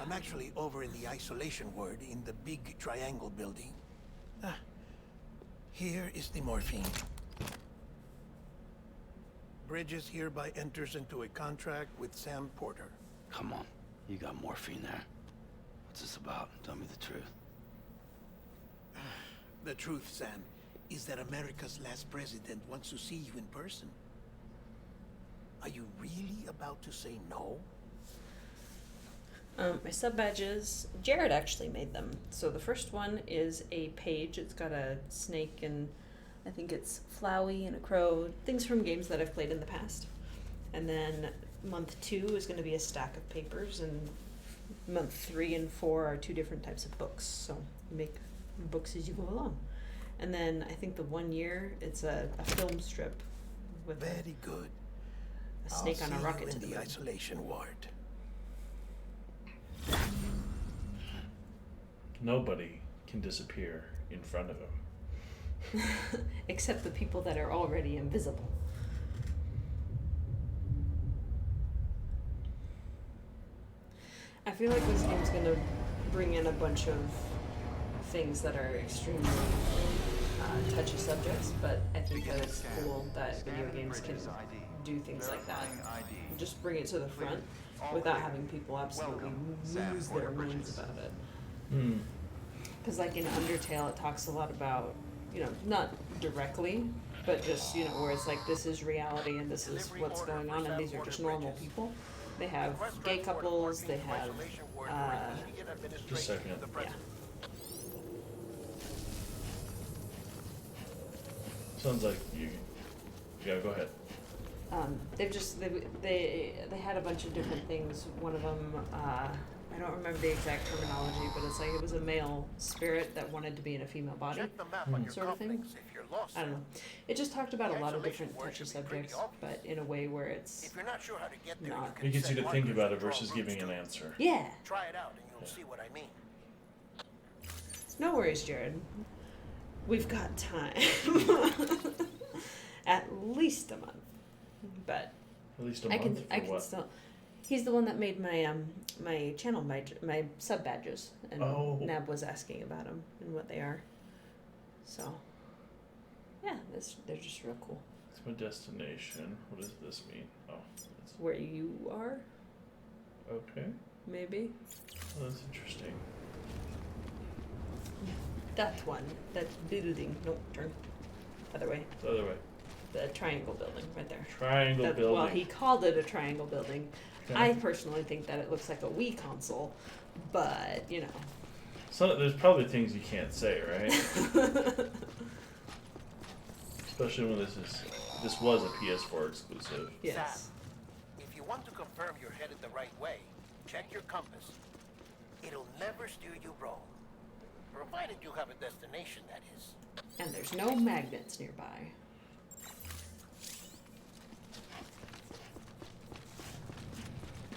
I'm actually over in the isolation ward in the big triangle building. Here is the morphine. Bridges hereby enters into a contract with Sam Porter. Come on. You got morphine there. What's this about? Tell me the truth. The truth, Sam, is that America's last president wants to see you in person. Are you really about to say no? My sub badges, Jared actually made them. So the first one is a page. It's got a snake and I think it's Flowey and a crow, things from games that I've played in the past. And then month 2 is going to be a stack of papers, and month 3 and 4 are 2 different types of books. So you make books as you go along. And then I think the 1 year, it's a film strip with Very good. a snake I'll on a see rocket you to in the the moon. isolation ward. Nobody can disappear in front of him. Except the people that are already invisible. I feel like this game's gonna bring in a bunch of things that are extremely touchy subjects, but I think that it's cool that video games can do things like that. Just bring it to the front without having people absolutely lose their minds about it. Hmm. Because like in Undertale, it talks a lot about, not directly, but just, where it's like, this is reality and this is what's going on and these are just normal people. They have gay couples. They have. Just a second. Yeah. Sounds like you. Yeah, go ahead. They had a bunch of different things. One of them, I don't remember the exact terminology, but it's like it was a male spirit that wanted to be in a female body, Check the map on your sort of thing. cufflinks if you're lost. I don't know. It just talked about a lot of Isolation different word touchy should be pretty subjects, but in a way where it's If you're not sure how to get there, not. you can It gets you set to think markers about it and draw versus routes giving to an it. yeah. answer. Try it out and you'll see what I mean. No worries, Jared. We've got time. At least a month, but At least a I month can for what? still. He's the one that made my channel my sub badges, and Oh. Nab was asking about them and what they are. So, yeah, they're just real cool. It's my destination. What does this mean? Oh, it's, Where you are, okay. maybe. Well, that's interesting. That one, that building. Nope, turn. Other way. The other way. The triangle building right there. Triangle That- building. Well, he called it a triangle building. Okay. I personally think that it looks like a Wii console, but you know. So there's probably things you can't say, right? Especially when this was a PS4 exclusive. Yes. Sam, if you want to confirm you're headed the right way, check your compass. It'll never steer you wrong. Provided you have a destination, that is. And there's no magnets nearby.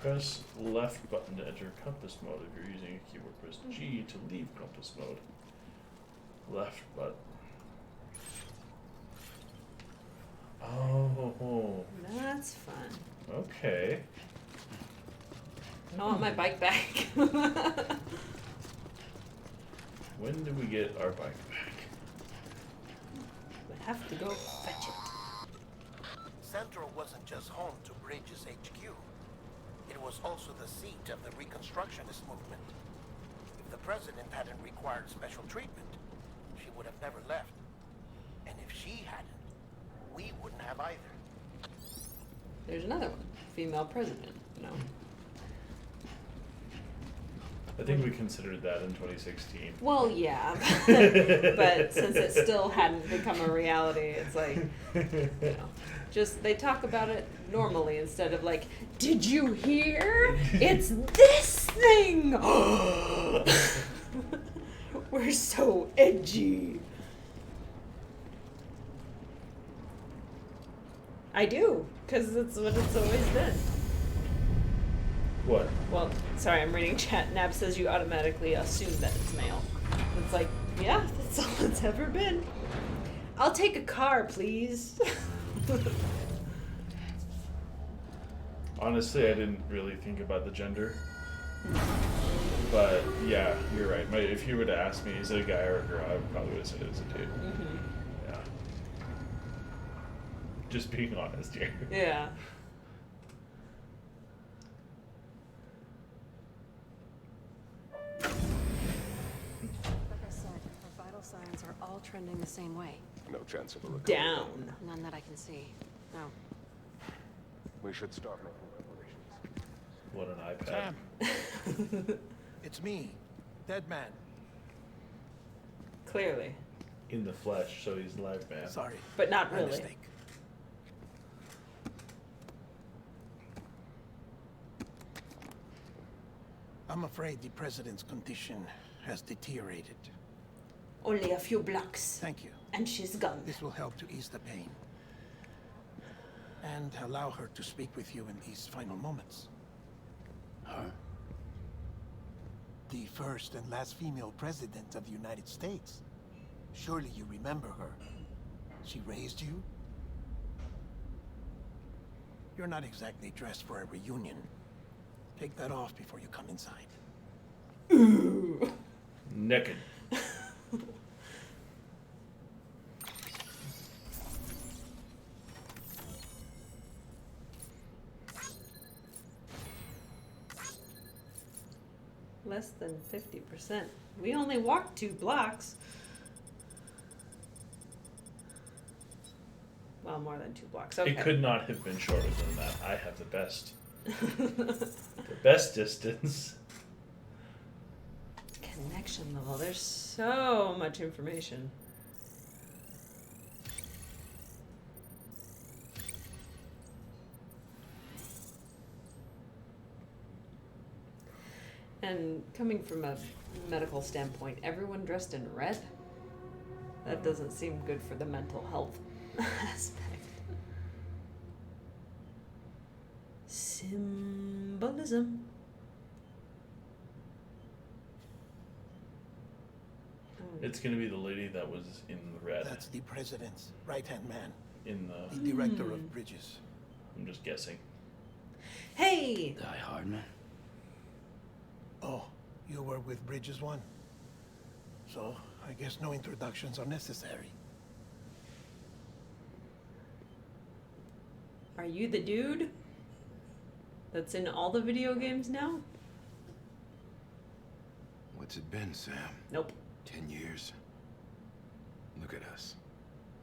Press left button to enter compass mode. If you're using a keyboard, press G to leave compass mode. Left button. Oh, That's fun. okay. I want my bike back. When do we get our bike back? We have to go fetch it. Central wasn't just home to Bridges HQ. It was also the seat of the Reconstructionist movement. If the president hadn't required special treatment, she would have never left. And if she hadn't, we wouldn't have either. There's another one. Female president, you know. I think we considered that in 2016. Well, yeah. But since it still hadn't become a reality, it's like, you know, just they talk about it normally instead of like, did you hear? It's this thing! We're so edgy. I do, because it's what it's always been. What? Well, sorry, I'm reading chat. Nab says you automatically assume that it's male. It's like, yeah, that's all it's ever been. I'll take a car, please. Honestly, I didn't really think about the gender. But yeah, you're right. If you were to ask me, is it a guy or a girl, I probably would have said it was a dude. Mm-hmm. Yeah. Just being honest here. Yeah. Like I said, our vital signs are all trending the same way. No chance of a recovery. Down. None that I can see. No. We should start making preparations. What an iPad. Sam, it's me, Dead Man. Clearly. In the flesh, so he's live, man. Sorry. But not My really. mistake. I'm afraid the president's condition has deteriorated. Only a few blocks. Thank you. And she's gone. This will help to ease the pain. And allow her to speak with you in these final moments. Her? The first and last female president of the United States. Surely you remember her. She raised you. You're not exactly dressed for a reunion. Take that off before you come inside. Ooh. Naked. Less than 50%. We only walked 2 blocks. Well, more than 2 blocks. Okay. It could not have been shorter than that. I have the best The best distance. Connection level. There's so much information. And coming from a medical standpoint, everyone dressed in red? That doesn't seem good for the mental health aspect. Symbolism. It's gonna be the lady that was in the red. That's the president's right-hand man. In The director of bridges. I'm just guessing. Hey! Die Hardman? Oh, you were with Bridges 1. So, I guess no introductions are necessary. Are you the dude that's in all the video games now? What's it been, Sam? Nope. 10 years? Look at us.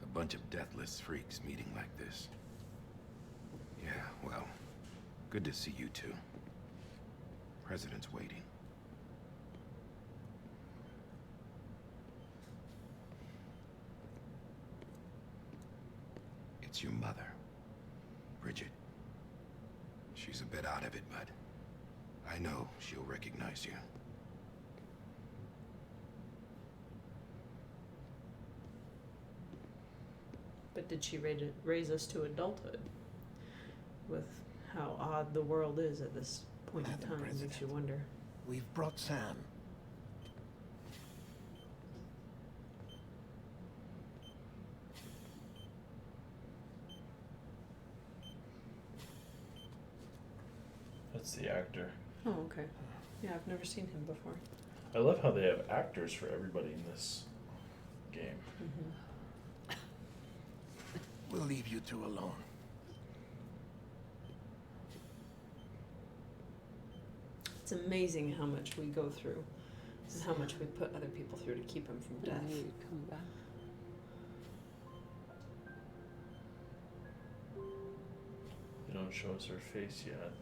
A bunch of deathless freaks meeting like this. Yeah, well, good to see you two. President's waiting. It's your mother, Bridget. She's a bit out of it, but I know she'll recognize you. But did she raise us to adulthood? With how odd the world is at this point in time, makes you wonder. We've brought Sam. That's the actor. Oh, okay. Yeah, I've never seen him before. I love how they have actors for everybody in this game. Mm-hmm. We'll leave you two alone. It's amazing how much we go through and how much we put other people through to keep them from death. Come back. They don't show us her face yet.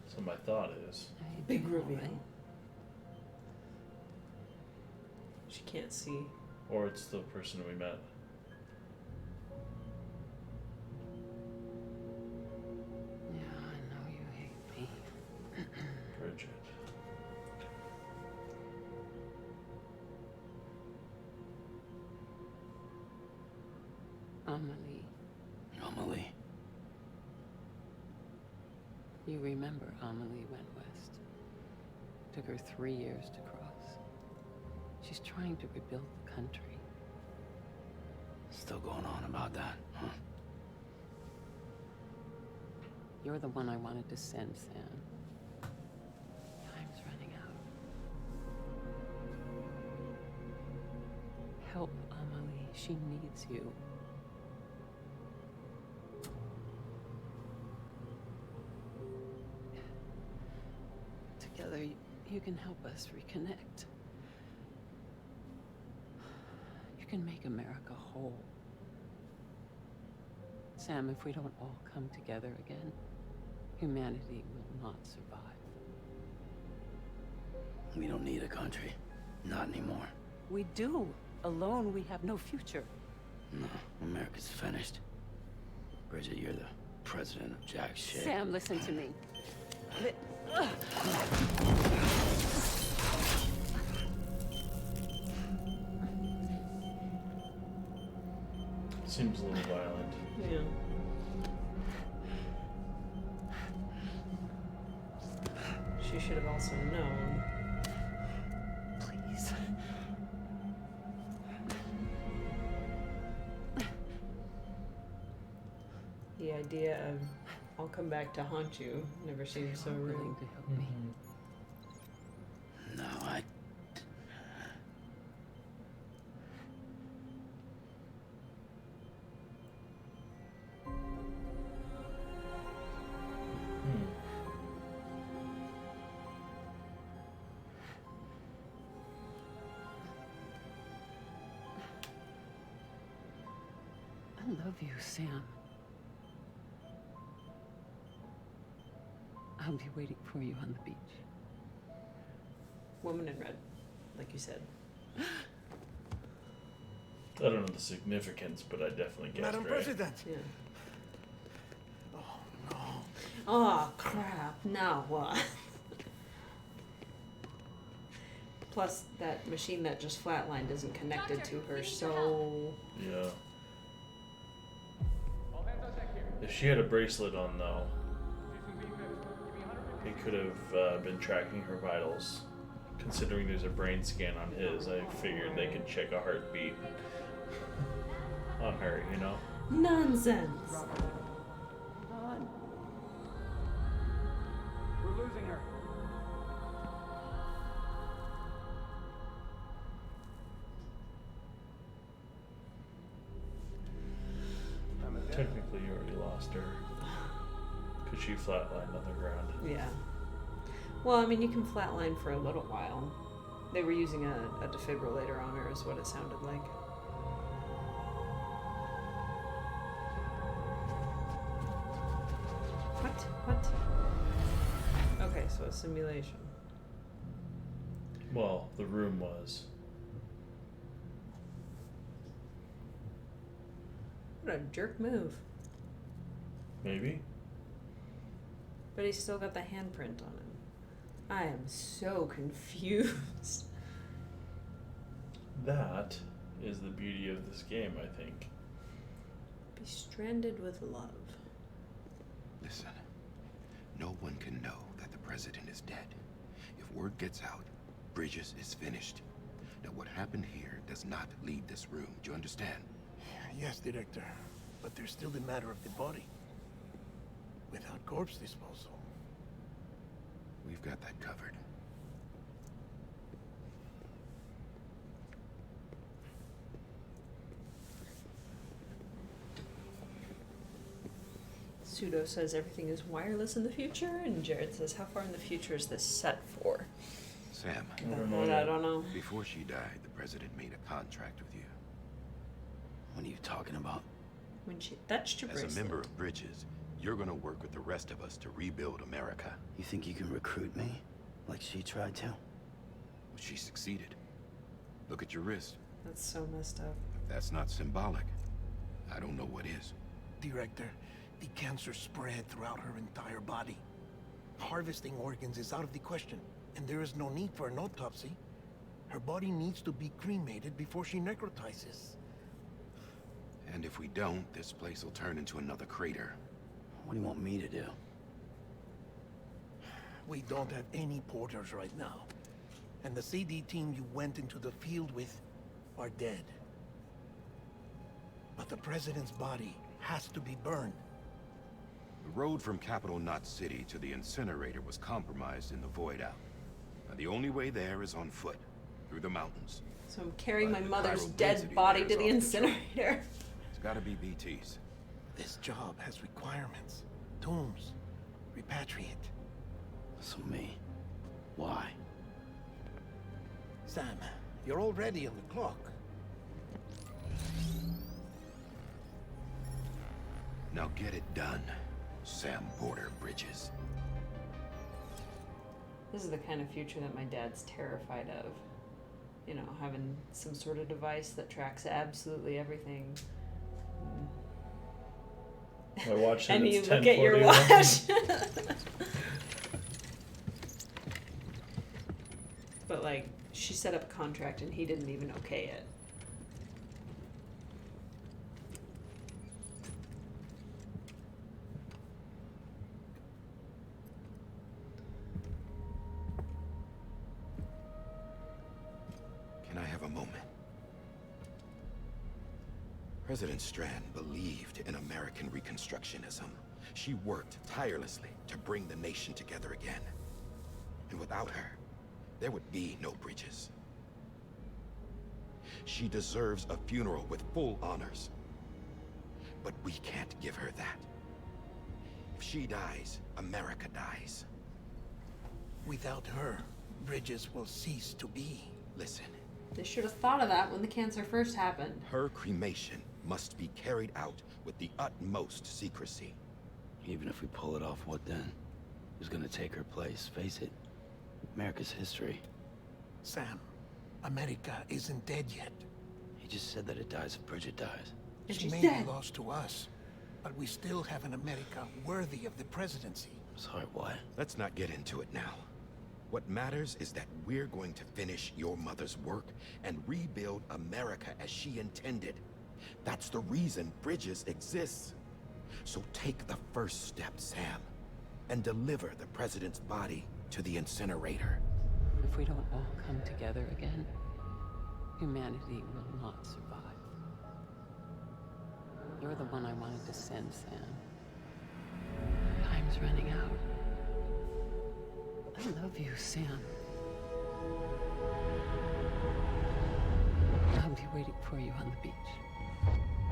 So my thought is... Big reveal. She can't see. Or it's the person we met. Yeah, I know you hate me. Bridget. Amelie. Amelie. You remember Amelie went west. Took her 3 years to cross. She's trying to rebuild the country. Still going on about that, huh? You're the one I wanted to send, Sam. Time's running out. Help Amelie. She needs you. Together, you can help us reconnect. You can make America whole. Sam, if we don't all come together again, humanity will not survive. We don't need a country. Not anymore. We do. Alone, we have no future. No, America's finished. Bridget, you're the president of jack shit. Sam, listen to me. Seems a little violent. Yeah. She should have also known. Please. The idea of I'll come back to haunt you never seemed so real. Willing to help me. No, I... I love you, Sam. I'll be waiting for you on the beach. Woman in red, like you said. I don't know the significance, but I definitely guessed Madam right. President! Yeah. Oh, no. Oh, crap. Now what? Plus, that machine that just flatlined isn't connected to her, so... Yeah. If she had a bracelet on, though, it could have been tracking her vitals. Considering there's a brain scan on his, I figured they could check a heartbeat on her, you know? Nonsense! We're losing her. Technically, you already lost her. Because she flatlined on the ground. Yeah. Well, I mean, you can flatline for a little while. They were using a defibrillator on her, is what it sounded like. What? Okay, so a simulation. Well, the room was. What a jerk move. Maybe? But he's still got the handprint on him. I am so confused. That is the beauty of this game, I think. Be stranded with love. Listen, no one can know that the president is dead. If word gets out, Bridges is finished. Now what happened here does not leave this room. Do you understand? Yes, Director. But there's still the matter of the body. Without corpse disposal. We've got that covered. Pseudo says everything is wireless in the future, and Jared says, how far in the future is this set for? Sam. I don't know. Before she died, the president made a contract with you. What are you talking about? When she touched your As bracelet. a member of Bridges, you're gonna work with the rest of us to rebuild America. You think you can recruit me? Like she tried to? Well, she succeeded. Look at your wrist. That's so messed up. If that's not symbolic, I don't know what is. Director, the cancer spread throughout her entire body. Harvesting organs is out of the question, and there is no need for an autopsy. Her body needs to be cremated before she necrotizes. And if we don't, this place will turn into another crater. What do you want me to do? We don't have any porters right now. And the CD team you went into the field with are dead. But the president's body has to be burned. The road from Capital Knot City to the incinerator was compromised in the void out. Now, the only way there is on foot, through the mountains. So I'm carrying But my the mother's chiral dead density body there to is the off the incinerator. It's gotta be BTs. This job has requirements. Tombs. Repatriate. So me. Why? Sam, you're already on the clock. Now get it done, Sam Porter Bridges. This is the kind of future that my dad's terrified of. You know, having some sort of device that tracks absolutely everything. My watch said And it's you look at your 10:41. watch. But like, she set up a contract and he didn't even okay it. Can I have a moment? President Strand believed in American Reconstructionism. She worked tirelessly to bring the nation together again. And without her, there would be no Bridges. She deserves a funeral with full honors. But we can't give her that. If she dies, America dies. Without her, Bridges will cease to be. Listen, They should have thought of that when the cancer first happened. her cremation must be carried out with the utmost secrecy. Even if we pull it off, what then? Who's gonna take her place? Face it, America's history. Sam, America isn't dead yet. He just said that it dies if Bridget dies. And She she's may dead. be lost to us, but we still have an America worthy of the presidency. Sorry, what? Let's not get into it now. What matters is that we're going to finish your mother's work and rebuild America as she intended. That's the reason Bridges exists. So take the first step, Sam, and deliver the president's body to the incinerator. If we don't all come together again, humanity will not survive. You're the one I wanted to send, Sam. Time's running out. I love you, Sam. I'll be waiting for you on the beach.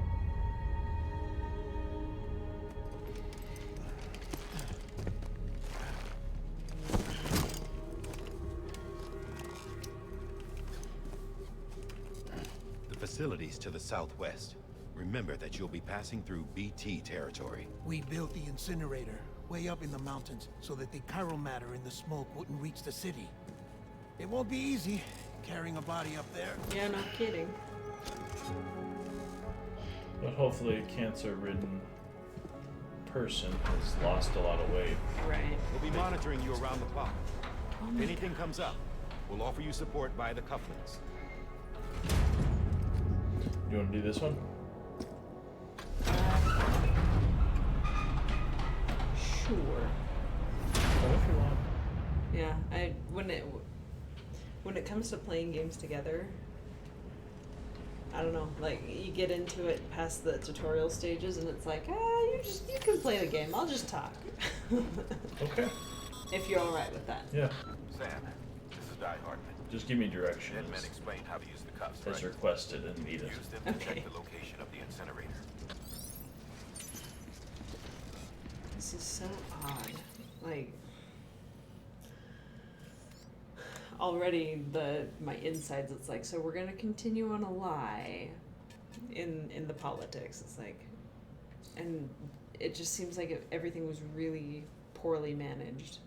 The facilities to the southwest. Remember that you'll be passing through BT territory. We built the incinerator way up in the mountains so that the chiral matter in the smoke wouldn't reach the city. It won't be easy carrying a body up there. Yeah, not kidding. But hopefully a cancer-ridden person has lost a lot of weight. Right. We'll be monitoring you around the clock. Oh If anything comes up, we'll offer you support via the cufflinks. You want to do this one? Sure. Oh, if you want. Yeah, when it comes to playing games together, I don't know, like you get into it past the tutorial stages and it's like, you can play the game, I'll just talk. Okay. If you're alright with that. Yeah. Sam, this is Die Hardman. Just give me directions Edmund explained how to use the cuffs, as right? requested and needed. Use them to Okay. check the location of the incinerator. This is so odd. Like already my insides, it's like, so we're gonna continue on a lie in the politics. It's like, and it just seems like everything was really poorly managed,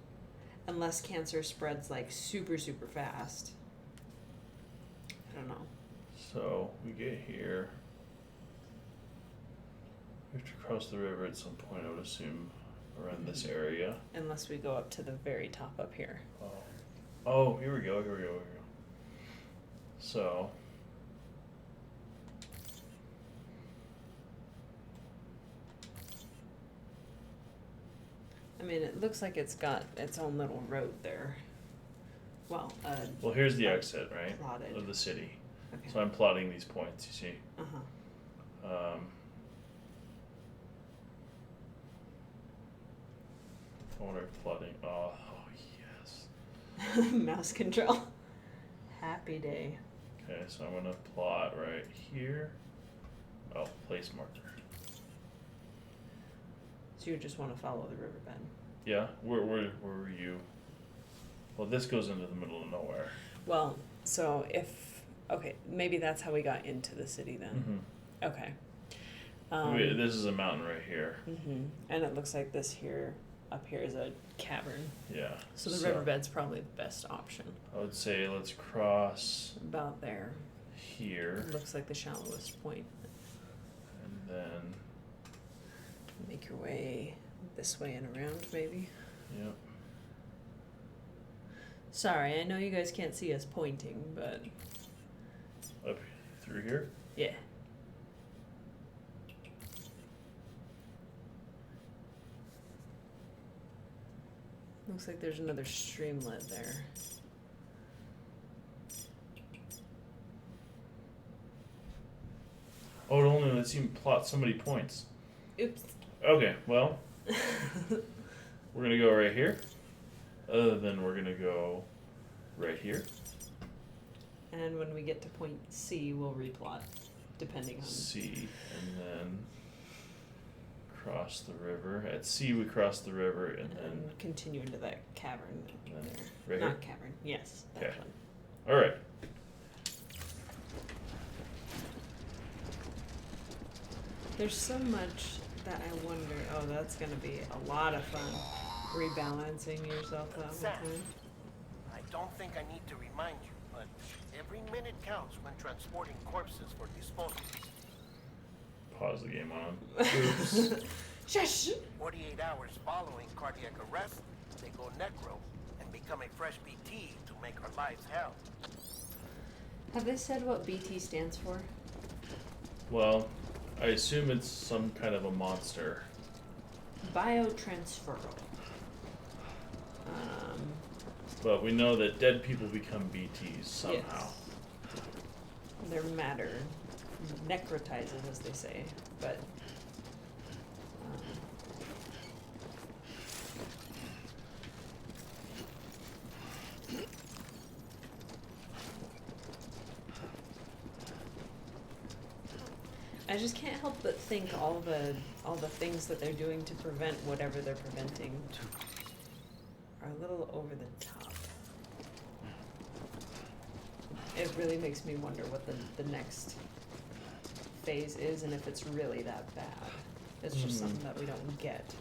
unless cancer spreads like super fast. I don't know. So we get here. We have to cross the river at some point, I would assume, around this area. Unless we go up to the very top up here. Oh, here we go. So I mean, it looks like it's got its own little road there. Well, here's the exit, right, plotted. of the city. Okay. So I'm plotting these points, you see. Uh-huh. I wonder if plotting. Oh, yes. Mouse control. Happy day. Okay, so I'm gonna plot right here. Oh, place marker. So you just want to follow the riverbed. Yeah, where were you? Well, this goes into the middle of nowhere. Well, so okay, maybe that's how we got into the city then. Mm-hmm. Okay. Wait, this is a mountain right here. Mm-hmm. And it looks like this here, up here, is a cavern. Yeah. So the riverbed's probably the best option. I would say let's cross About there. here. Looks like the shallowest point. And then. Make your way this way and around, maybe. Yep. Sorry, I know you guys can't see us pointing, but Up through here. yeah. Looks like there's another streamlet there. Oh, it only lets you plot so many points. Oops. Okay, well, we're gonna go right here. Other than we're gonna go right here. And when we get to point C, we'll replot, depending on... C, and then cross the river. At C, we cross the river, and then... continue into that cavern then there. right Not here? cavern, yes, that Okay. one. Alright. There's so much that I wonder... Oh, that's going to be a lot of fun. rebalancing yourself that whole Sam, time. I don't think I need to remind you, but every minute counts when transporting corpses for disposal. Pause the game on. Oops. Shush! 48 hours following cardiac arrest, they go necro and become a fresh BT to make our lives hell. Have they said what BT stands for? Well, I assume it's some kind of a monster. Biotransferal. But we know that dead people become BTs somehow. Yes. Their matter necrotizes, as they say, but I just can't help but think all the things that they're doing to prevent whatever they're preventing are a little over the top. It really makes me wonder what the next phase is and if it's really that bad. It's just something that we don't get.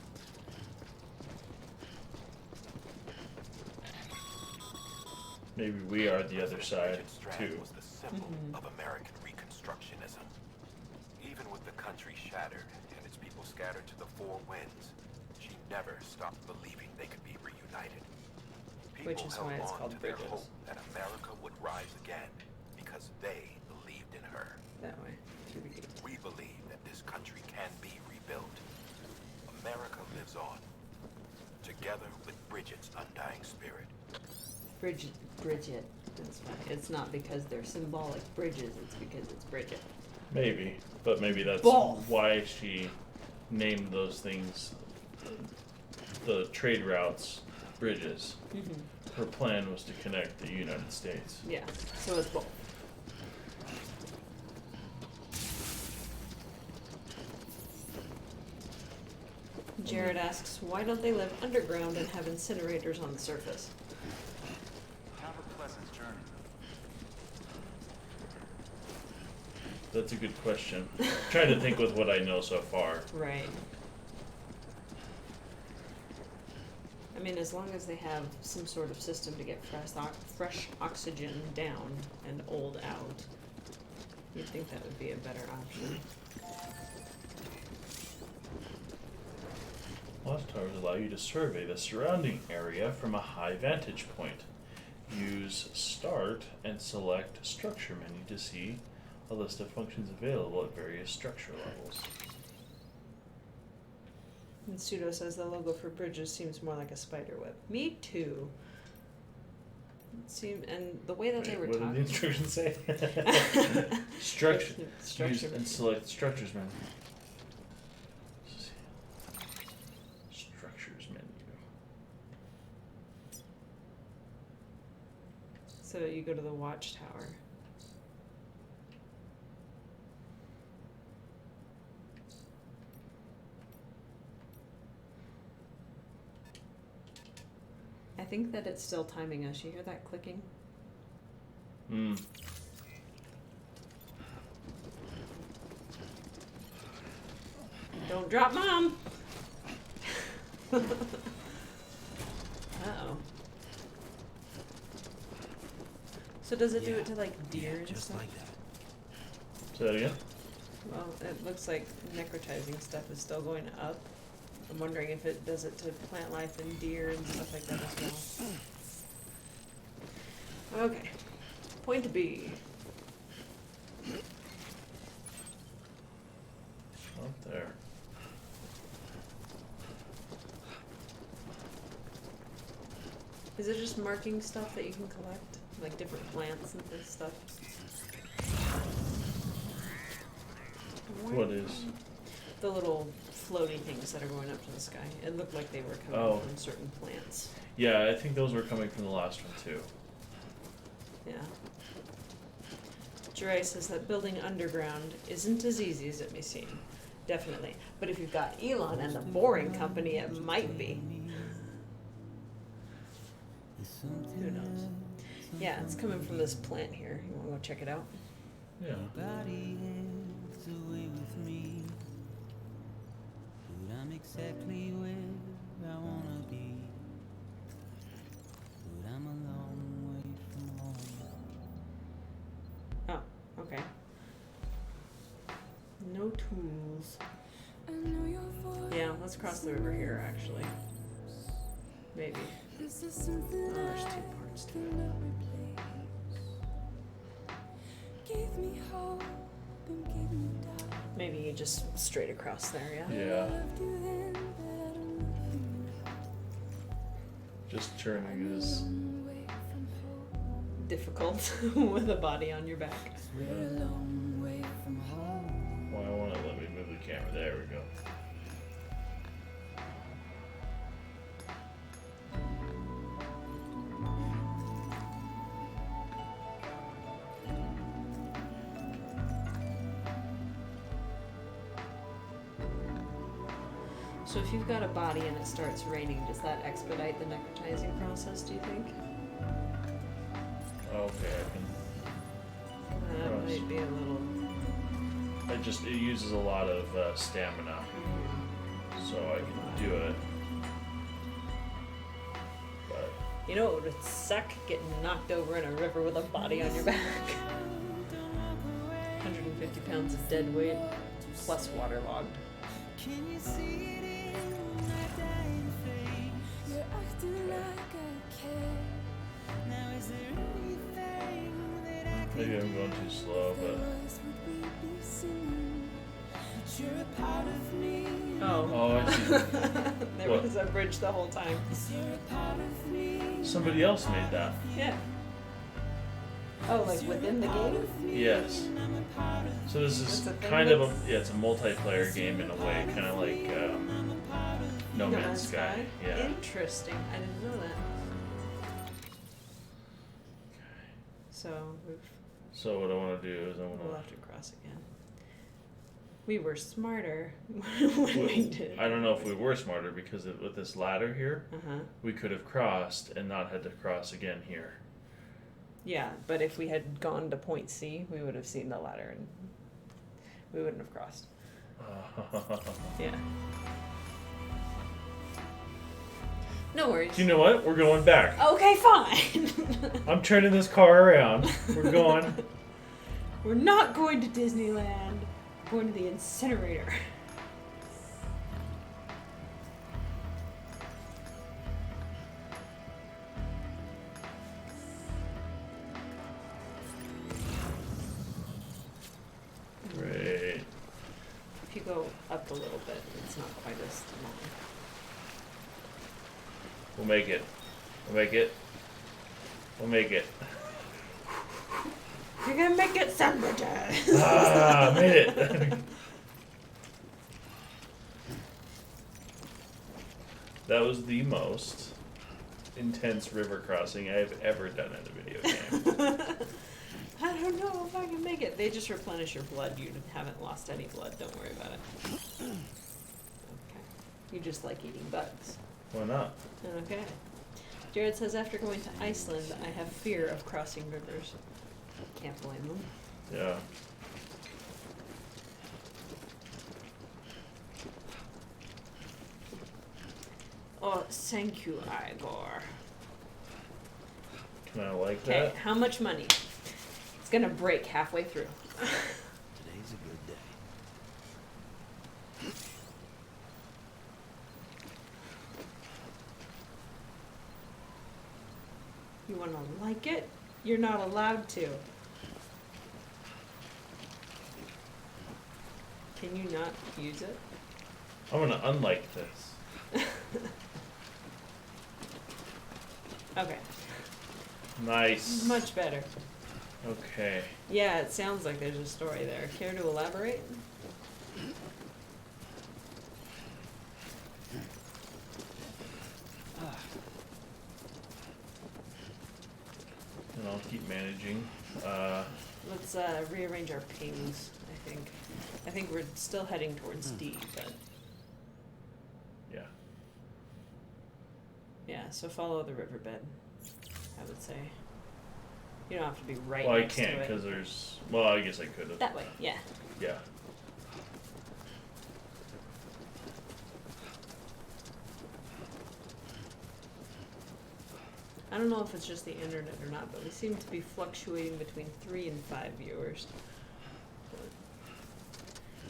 Maybe we are the other side, too. Was the symbol of American Reconstructionism. Even with the country shattered and its people scattered to the four winds, she never stopped believing they could be reunited. People Which is held why it's on called to their Bridges. hope that America would rise again because they believed in her. That way. Through the gate. We believe that this country can be rebuilt. America lives on, together with Bridget's undying spirit. Bridget. That's funny. It's not because they're symbolic bridges, it's because it's Bridget. Maybe. But maybe that's Both. why she named those things, the trade routes, bridges. Her plan was to connect the United States. Yeah, so it's both. Jared asks, why don't they live underground and have incinerators on the surface? Have a pleasant journey. That's a good question. Trying to think with what I know so far. Right. I mean, as long as they have some sort of system to get fresh oxygen down and old out, you'd think that would be a better option. Lost towers allow you to survey the surrounding area from a high vantage point. Use Start and select Structure menu to see a list of functions available at various structure levels. And Pseudo says the logo for Bridges seems more like a spider web. Me too. And the way that they were What talking. did the instructions say? Structure. Use and select Structures menu. Structures menu. So you go to the watchtower. I think that it's still timing us. You hear that clicking? Don't drop Mom! Uh-oh. So does it do it to like deer and Just stuff? like that. Say that again? Well, it looks like necrotizing stuff is still going up. I'm wondering if it does it to plant life and deer and stuff like that as well. Okay. Point B. Not there. Is it just marking stuff that you can collect? Like different plants and this stuff? What is? The little floaty things that are going up to the sky. It looked like they were coming from certain plants. Yeah, I think those were coming from the last one too. Yeah. Jirai says that building underground isn't as easy as it may seem. Definitely. But if you've got Elon and the Boring Company, it might be. Who knows? Yeah, it's coming from this plant here. You want to go check it out? Yeah. Nobody else away with me, but I'm exactly where I wanna be. tools. Yeah, let's cross the river here, actually. Maybe. Oh, there's 2 parts to it. Maybe you just straight across there, yeah? Yeah. Just turning is difficult with a body on your back. Why won't it let me move the camera? There we go. So if you've got a body and it starts raining, does that expedite the necrotizing process, do you think? Okay, I can. That might be a little... It uses a lot of stamina, so I can do it. But you know what would suck? Getting knocked over in a river with a body on your back. 150 pounds of dead weight, plus waterlogged. Can you see it in my dying face? You're acting like I care. Now is there anything that I can maybe I'm going too slow, but you're a part of me. oh, I see. There What? was a bridge the whole time. You're a part of me. Somebody else made that. Yeah. Oh, like within the game? Yes. So this is kind of it's a multiplayer game in a way, kind of like No Man's Sky. Yeah. Interesting. I didn't know that. So So what I want to do is we'll have to cross again. We were smarter when we did. I don't know if we were smarter because with this ladder here, Uh-huh. we could have crossed and not had to cross again here. Yeah, but if we had gone to point C, we would have seen the ladder and we wouldn't have crossed. Yeah. No worries. You know what? We're going back. Okay, fine. I'm turning this car around. We're going. We're not going to Disneyland. We're going to the incinerator. Great. If you go up a little bit, it's not quite as long. We'll make it. We'll make it. We'll make it. You're gonna make it somebody. Ah, made it. That was the most intense river crossing I've ever done in a video game. I don't know if I can make it. They just replenish your blood. You haven't lost any blood. Don't worry about it. Okay. You just like eating bugs. Why not? Okay. Jared says, after going to Iceland, I have fear of crossing rivers. Can't blame them. Yeah. Oh, thank you, Igor. Can I like Okay, that? how much money? It's gonna break halfway through. Today's a good day. You wanna like it? You're not allowed to. Can you not use it? I'm gonna unlike this. Okay. Nice. Much better. Okay. Yeah, it sounds like there's a story there. Care to elaborate? And I'll keep managing. Let's rearrange our pings, I think. I think we're still heading towards D, but Yeah. yeah, so follow the riverbed, I would say. You don't have to be right Well, I next to can't it. because there's. Well, I guess I could have. That way, yeah. Yeah. I don't know if it's just the internet or not, but we seem to be fluctuating between 3 and 5 viewers.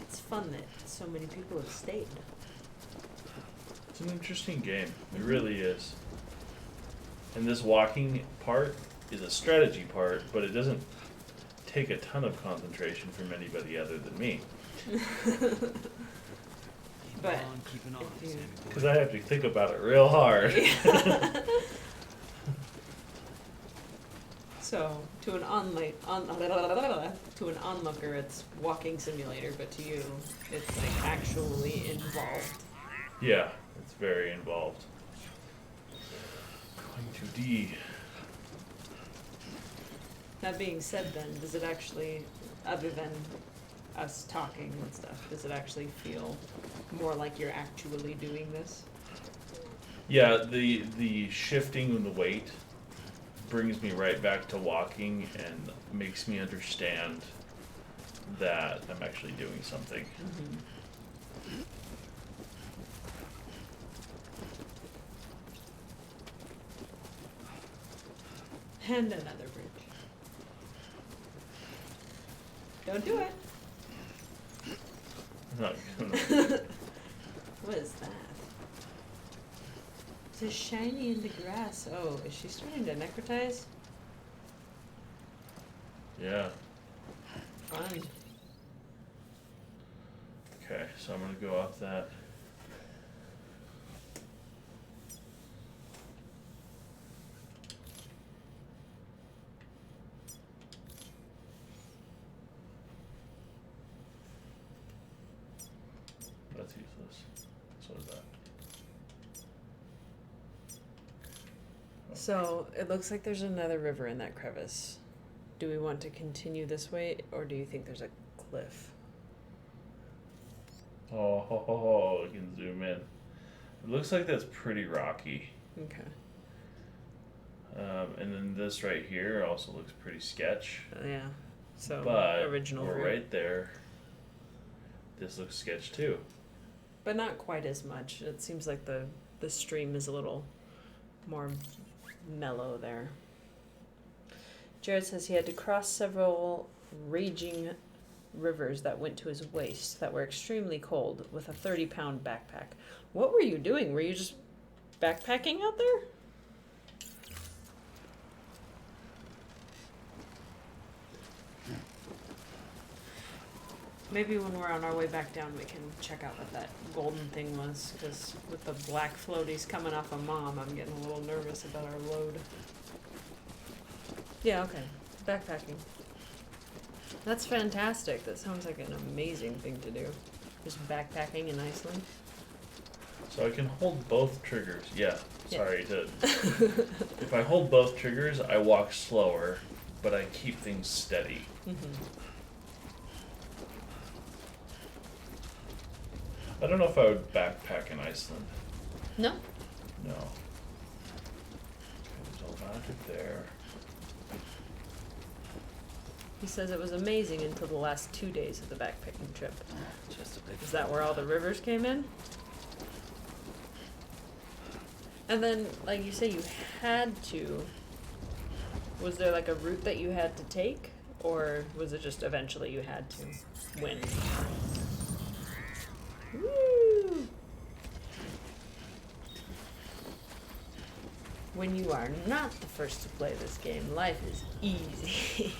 It's fun that so many people have stayed. It's an interesting game. It really is. And this walking part is a strategy part, but it doesn't take a ton of concentration from anybody other than me. But keeping on, if you- Because I have to think about it real hard. So to an onlooker, it's walking simulator, but to you, it's like actually involved. Yeah, it's very involved. Going to D. That being said, then, does it actually, other than us talking and stuff, does it actually feel more like you're actually doing this? Yeah, the shifting of the weight brings me right back to walking and makes me understand that I'm actually doing something. And another bridge. Don't do it. Not What is that? It's just shiny in the grass. Oh, is she starting to necrotize? Yeah. Fun. Okay, so I'm gonna go off that. That's useless. So is that. So it looks like there's another river in that crevice. Do we want to continue this way, or do you think there's a cliff? Oh, I can zoom in. It looks like that's pretty rocky. Okay. And then this right here also looks pretty sketch. Yeah. So But original we're route. right there. This looks sketch too. But not quite as much. It seems like the stream is a little more mellow there. Jared says he had to cross several raging rivers that went to his waist that were extremely cold with a 30-pound backpack. What were you doing? Were you just backpacking out there? Maybe when we're on our way back down, we can check out what that golden thing was, because with the black floaties coming off of Mom, I'm getting a little nervous about our load. Yeah, okay. Backpacking. That's fantastic. That sounds like an amazing thing to do. Just backpacking in Iceland. So I can hold both triggers. Yeah, Yeah. sorry to. If I hold both triggers, I walk slower, but I keep things steady. I don't know if I would backpack in Iceland. No? No. Okay, there's a logic there. He says it was amazing until the last 2 days of the backpacking trip. Just a big Is that where all the rivers came in? And then, like you say, you had to. Was there like a route that you had to take? Or was it just eventually you had to win? Woo! When you are not the first to play this game, life is easy.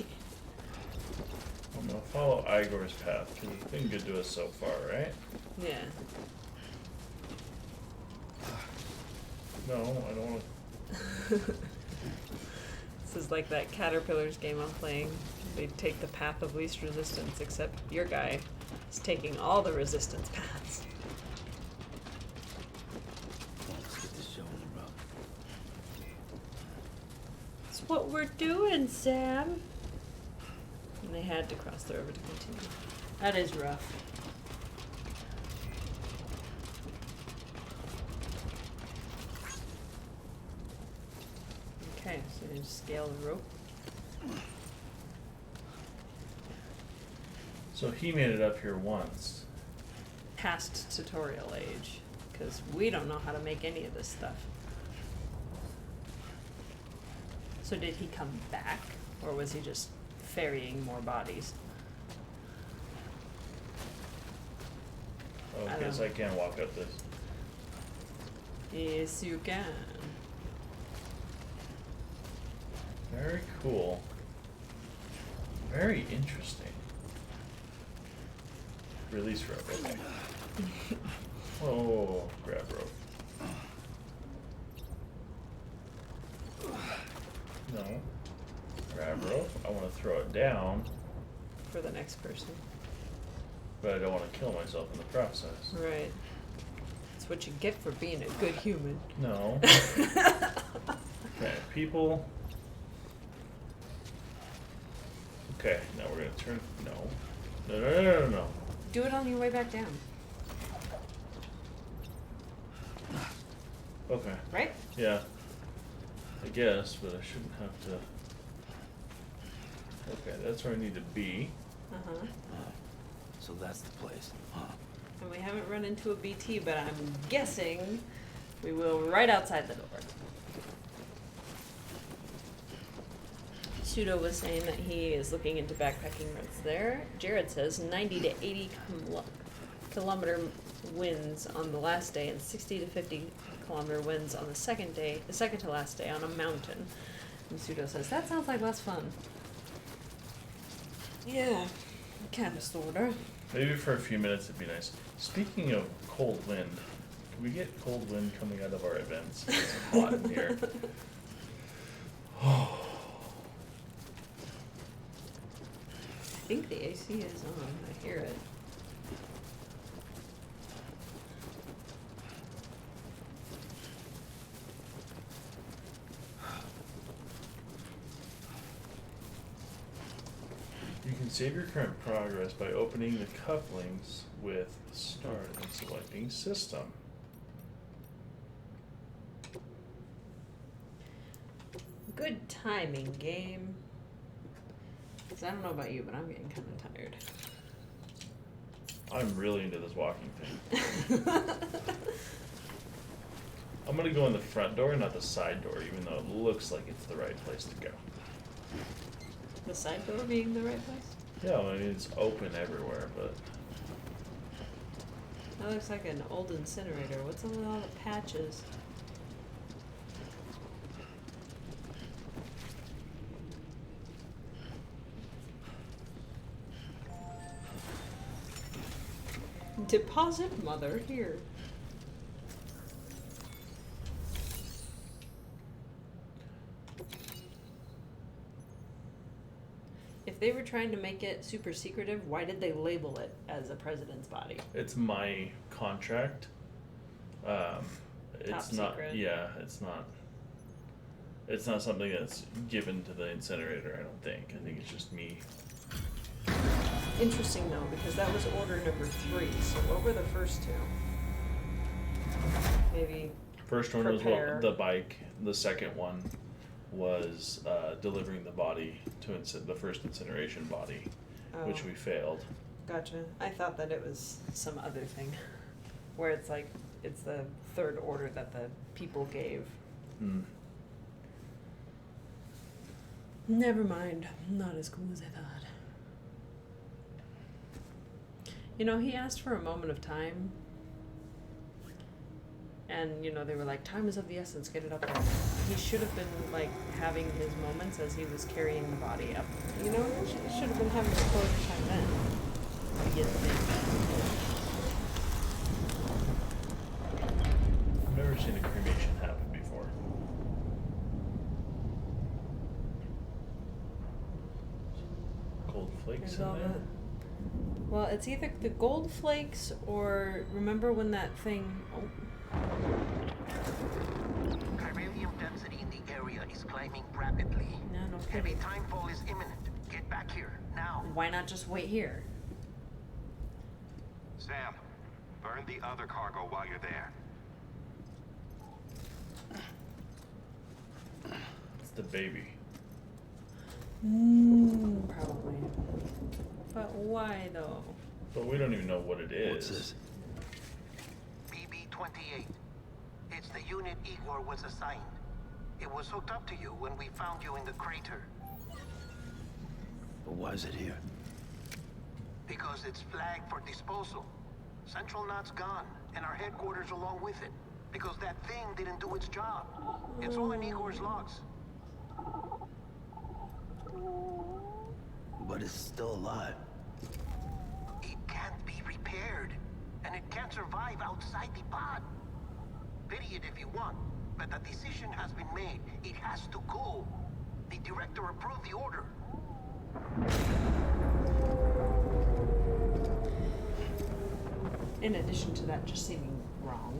I'm gonna follow Igor's path because it's been good to us so far, right? Yeah. No, I don't want to. This is like that Caterpillars game I'm playing. They take the path of least resistance, except your guy is taking all the resistance paths. Let's get this show on the road. It's what we're doing, Sam. And they had to cross the river to continue. That is rough. Okay, so you scale the rope. So he made it up here once. Past tutorial age, because we don't know how to make any of this stuff. So did he come back, or was he just ferrying more bodies? Yes, I can walk up this. Yes, you can. Very cool. Very interesting. Release rope, okay. Oh, grab rope. No. Grab rope. I want to throw it down, For the next person. but I don't want to kill myself in the process. Right. That's what you get for being a good human. No. Okay, people. Okay, now we're gonna turn. No. No, no, no, no, no, no. Do it on your way back down. Okay. Right? Yeah. I guess, but I shouldn't have to. Okay, that's where I need to be. Uh-huh. So that's the place, huh? And we haven't run into a BT, but I'm guessing we will right outside the door. Pseudo was saying that he is looking into backpacking routes there. Jared says 90 to 80 kilometer winds on the last day and 60 to 50 kilometer winds on the second day, the second to last day on a mountain. And Pseudo says, that sounds like less fun. Yeah, kind of, sorta. Maybe for a few minutes it'd be nice. Speaking of cold wind, can we get cold wind coming out of our events? It's hot in here. I think the AC is on. I hear it. You can save your current progress by opening the cufflinks with Start and selecting System. Good timing, game. 'Cause I don't know about you, but I'm getting kind of tired. I'm really into this walking thing. I'm gonna go in the front door, not the side door, even though it looks like it's the right place to go. The side door being the right place? Yeah, I mean, it's open everywhere, but That looks like an old incinerator. What's up with all the patches? Deposit mother here. If they were trying to make it super secretive, why did they label it as a president's body? it's my contract. It's not. secret. Yeah, it's not. It's not something that's given to the incinerator. I don't think. I think it's just me. Interesting though, because that was order number 3. So what were the first two? Maybe First one prepare. was the bike. The second one was delivering the body to the first incineration body, which Oh. we failed. Gotcha. I thought that it was some other thing, where it's like it's the third order that the people gave. Hmm. Never mind. Not as cool as I thought. You know, he asked for a moment of time. And, you know, they were like, time is of the essence, get it up there. He should have been, like, having his moments as he was carrying the body up. You know, he should have been having his closure time then. You think? I've never seen a cremation happen before. Gold flakes There's all in there. Well, it's either the gold flakes or remember when that thing. Oh, Chiralium density in the area is climbing rapidly. no Heavy kidding. timefall is imminent. Get back here, now. Why not just wait here? Sam, burn the other cargo while you're there. It's the baby. Probably. But why though? But we don't even know what it is. What's this? BB-28. It's the unit Igor was assigned. It was hooked up to you when we found you in the crater. But why is it here? Because it's flagged for disposal. Central Knot's gone, and our headquarters along with it. Because that thing didn't do its job. It's all in Igor's logs. But it's still alive. It can't be repaired. And it can't survive outside the pod. Pity it if you want, but the decision has been made. It has to go. The director approved the order. In addition to that just seeming wrong,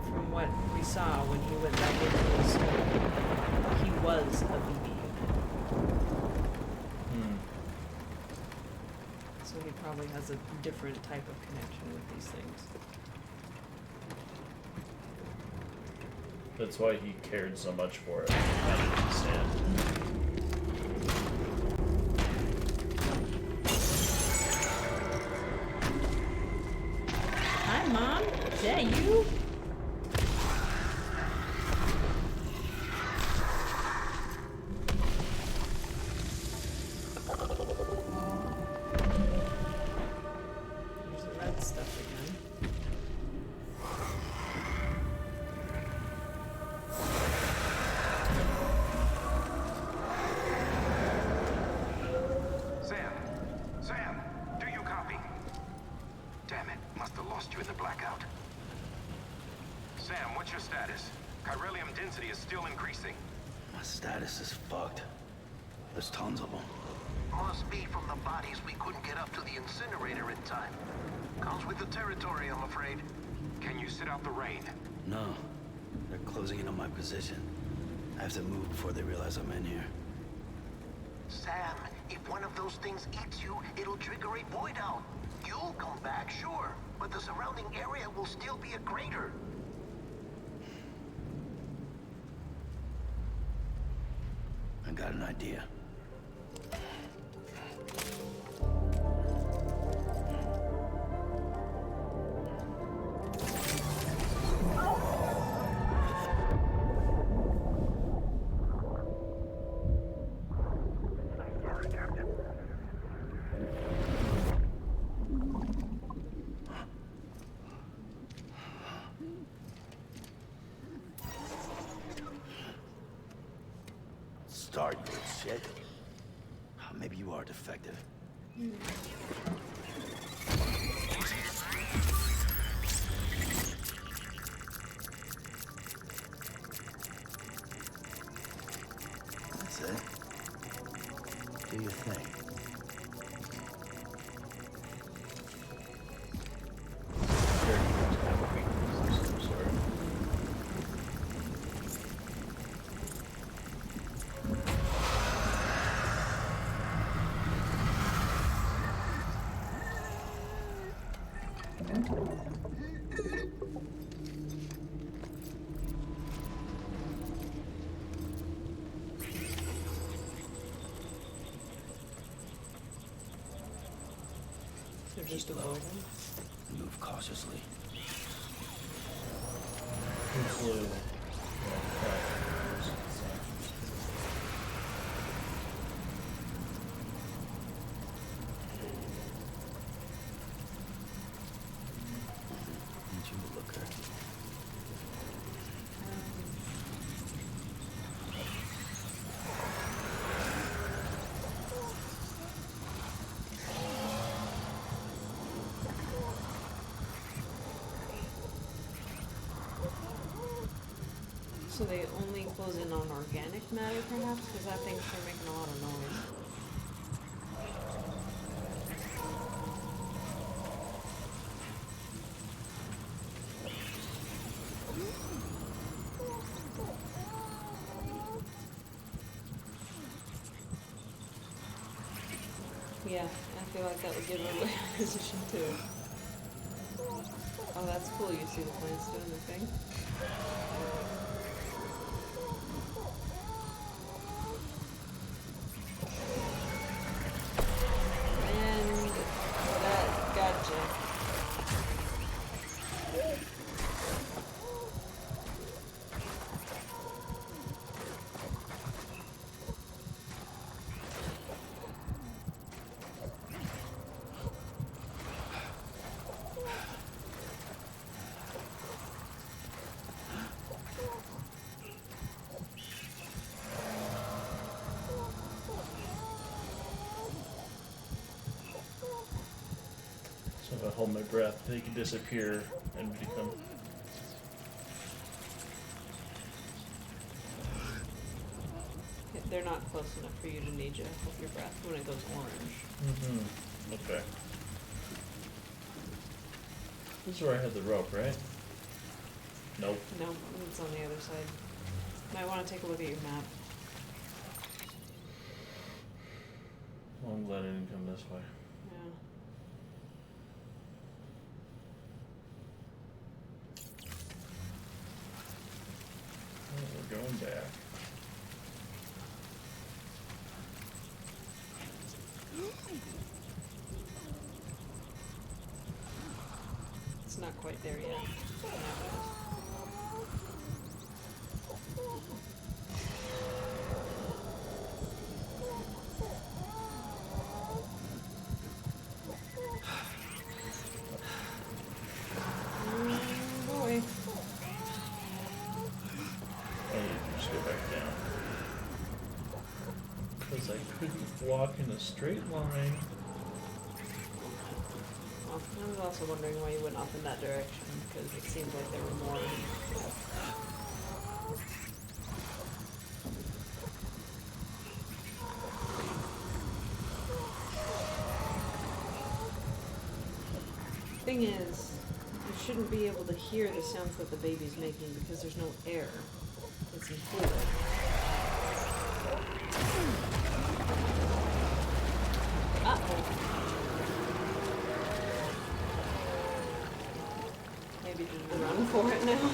from what we saw when he went back into the store, he was a BB unit. So he probably has a different type of connection with these things. That's why he cared so much for it. I understand. Hi, Mom. Is that you? There's the red stuff again. Sam, do you copy? Damn it, must have lost you in the blackout. Sam, what's your status? Chiralium density is still increasing. My status is fucked. There's tons of them. Must be from the bodies we couldn't get up to the incinerator in time. Comes with the territory, I'm afraid. Can you sit out the rain? No. They're closing in on my position. I have to move before they realize I'm in here. Sam, if one of those things eats you, it'll trigger a void out. You'll come back, sure, but the surrounding area will still be a crater. I got an idea. Start, you shit. Maybe you are defective. That's it. Do your thing. They're just avoiding. Move cautiously. Completely. Need you to look her. So they only close in on organic matter, perhaps? Because I think they're making a lot of noise. Yeah, I feel like that would give her away her position too. Oh, that's cool. You see the plants doing their thing. And that gotcha. So if I hold my breath, they can disappear and become. They're not close enough for you to need to hold your breath when it goes orange. Mm-hmm. Okay. This is where I had the rope, right? Nope. No, it's on the other side. Might want to take a look at your map. Well, I'm glad I didn't come this way. Yeah. Oh, we're going back. It's not quite there yet. Now it is. Boy. I need to just go back down. Because I couldn't walk in a straight line. Well, I was also wondering why you went off in that direction, because it seemed like there were more. Thing is, you shouldn't be able to hear the sounds that the baby's making because there's no air. It's in fluid. Uh-oh. Maybe just run for it now.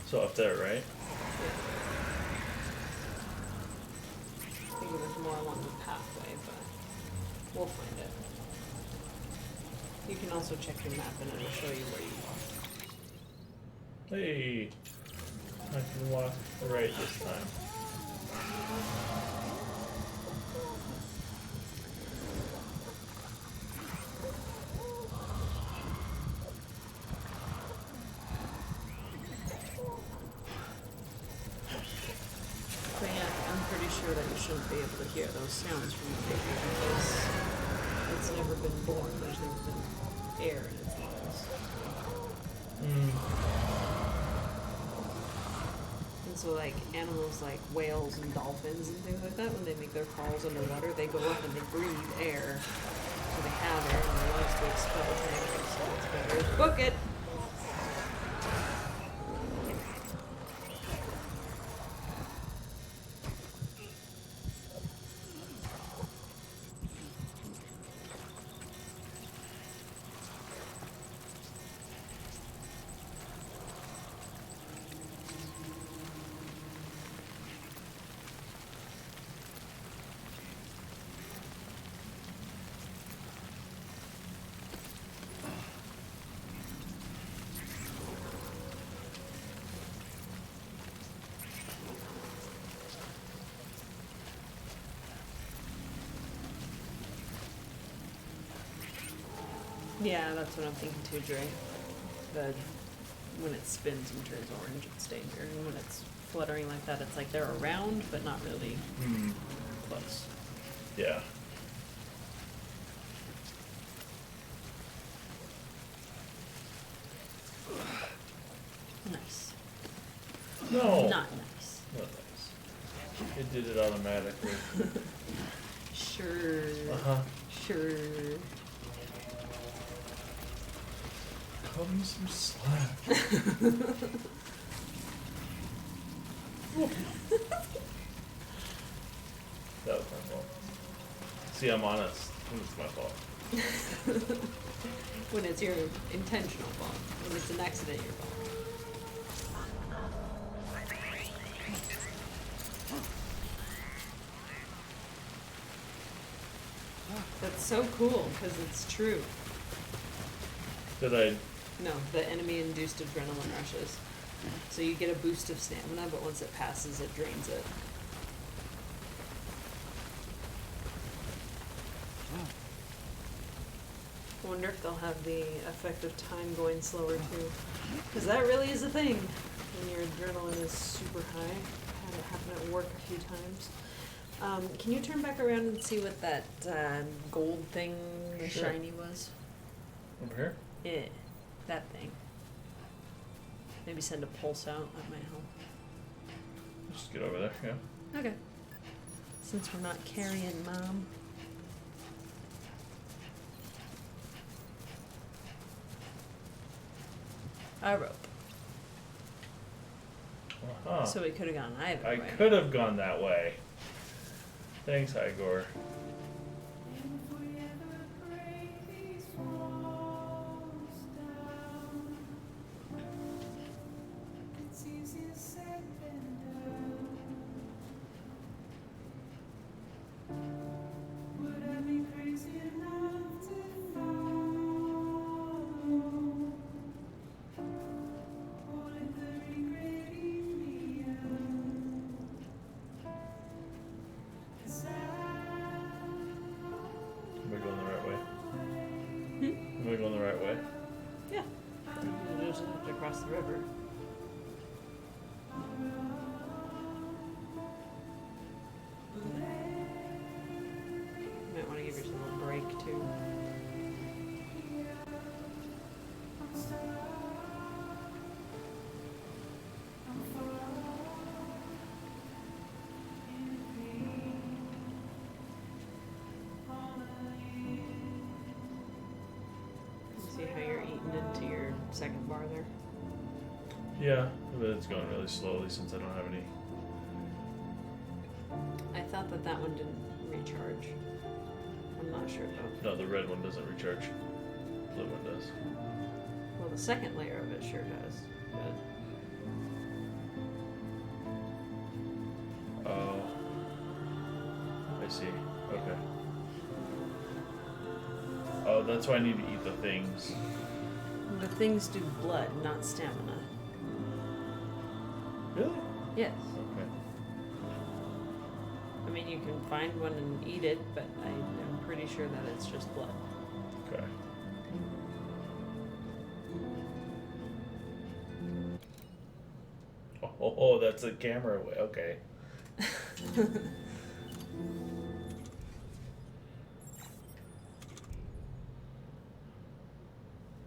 So up there, right? I think it was more along the pathway, but we'll find it. You can also check your map and it'll show you where you are. Hey! I can walk right this time. But yeah, I'm pretty sure that you shouldn't be able to hear those sounds from the baby because it's never been born. There's never been air in its lungs. And so like animals like whales and dolphins and things like that, when they make their calls underwater, they go up and they breathe air. So they have air in their lungs to expel negative, so it's better. Book it! Yeah, that's what I'm thinking too, Dre. When it spins and turns orange, it's danger. And when it's fluttering like that, it's like they're around, but not really close. Yeah. Nice. No! Not nice. Not nice. It did it automatically. Sure. Uh-huh. Sure. Cut me some slack. That was my fault. See, I'm honest. It's my fault. When it's your intentional fault. When it's an accident, your fault. That's so cool, because it's true. Did I? No, the enemy-induced adrenaline rushes. So you get a boost of stamina, but once it passes, it drains it. I wonder if they'll have the effect of time going slower too. Because that really is a thing when your adrenaline is super high. I had it happen at work a few times. Can you turn back around and see what that gold thing, the Sure. shiny was? Over here? Yeah, that thing. Maybe send a pulse out, that might help. Just get over there, yeah. Okay. Since we're not carrying Mom. A rope. Uh-huh. So we could have gone either I way. could have gone that way. Thanks, Igor. Am I going the right way? Am I going the right way? Yeah. You just have to cross the river. Might want to give yourself a break too. See how you're eating into your second bar there? Yeah, but it's going really slowly since I don't have any. I thought that one didn't recharge. I'm not sure though. No, the red one doesn't recharge. Blue one does. Well, the second layer of it sure does, but Oh. I see. Okay. Oh, that's why I need to eat the things. the things do blood, not stamina. Really? Yes. Okay. I mean, you can find one and eat it, but I'm pretty sure that it's just blood. Okay. Oh, that's a camera way. Okay.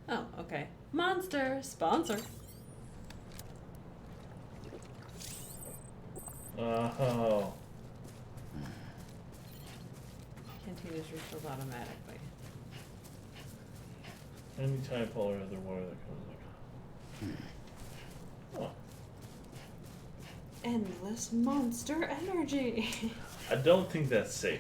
Oh, okay. Monster sponsor. Oh. Canteen is refilled automatically. Anytime polar or other water that comes like. Oh. Endless monster energy. I don't think that's safe.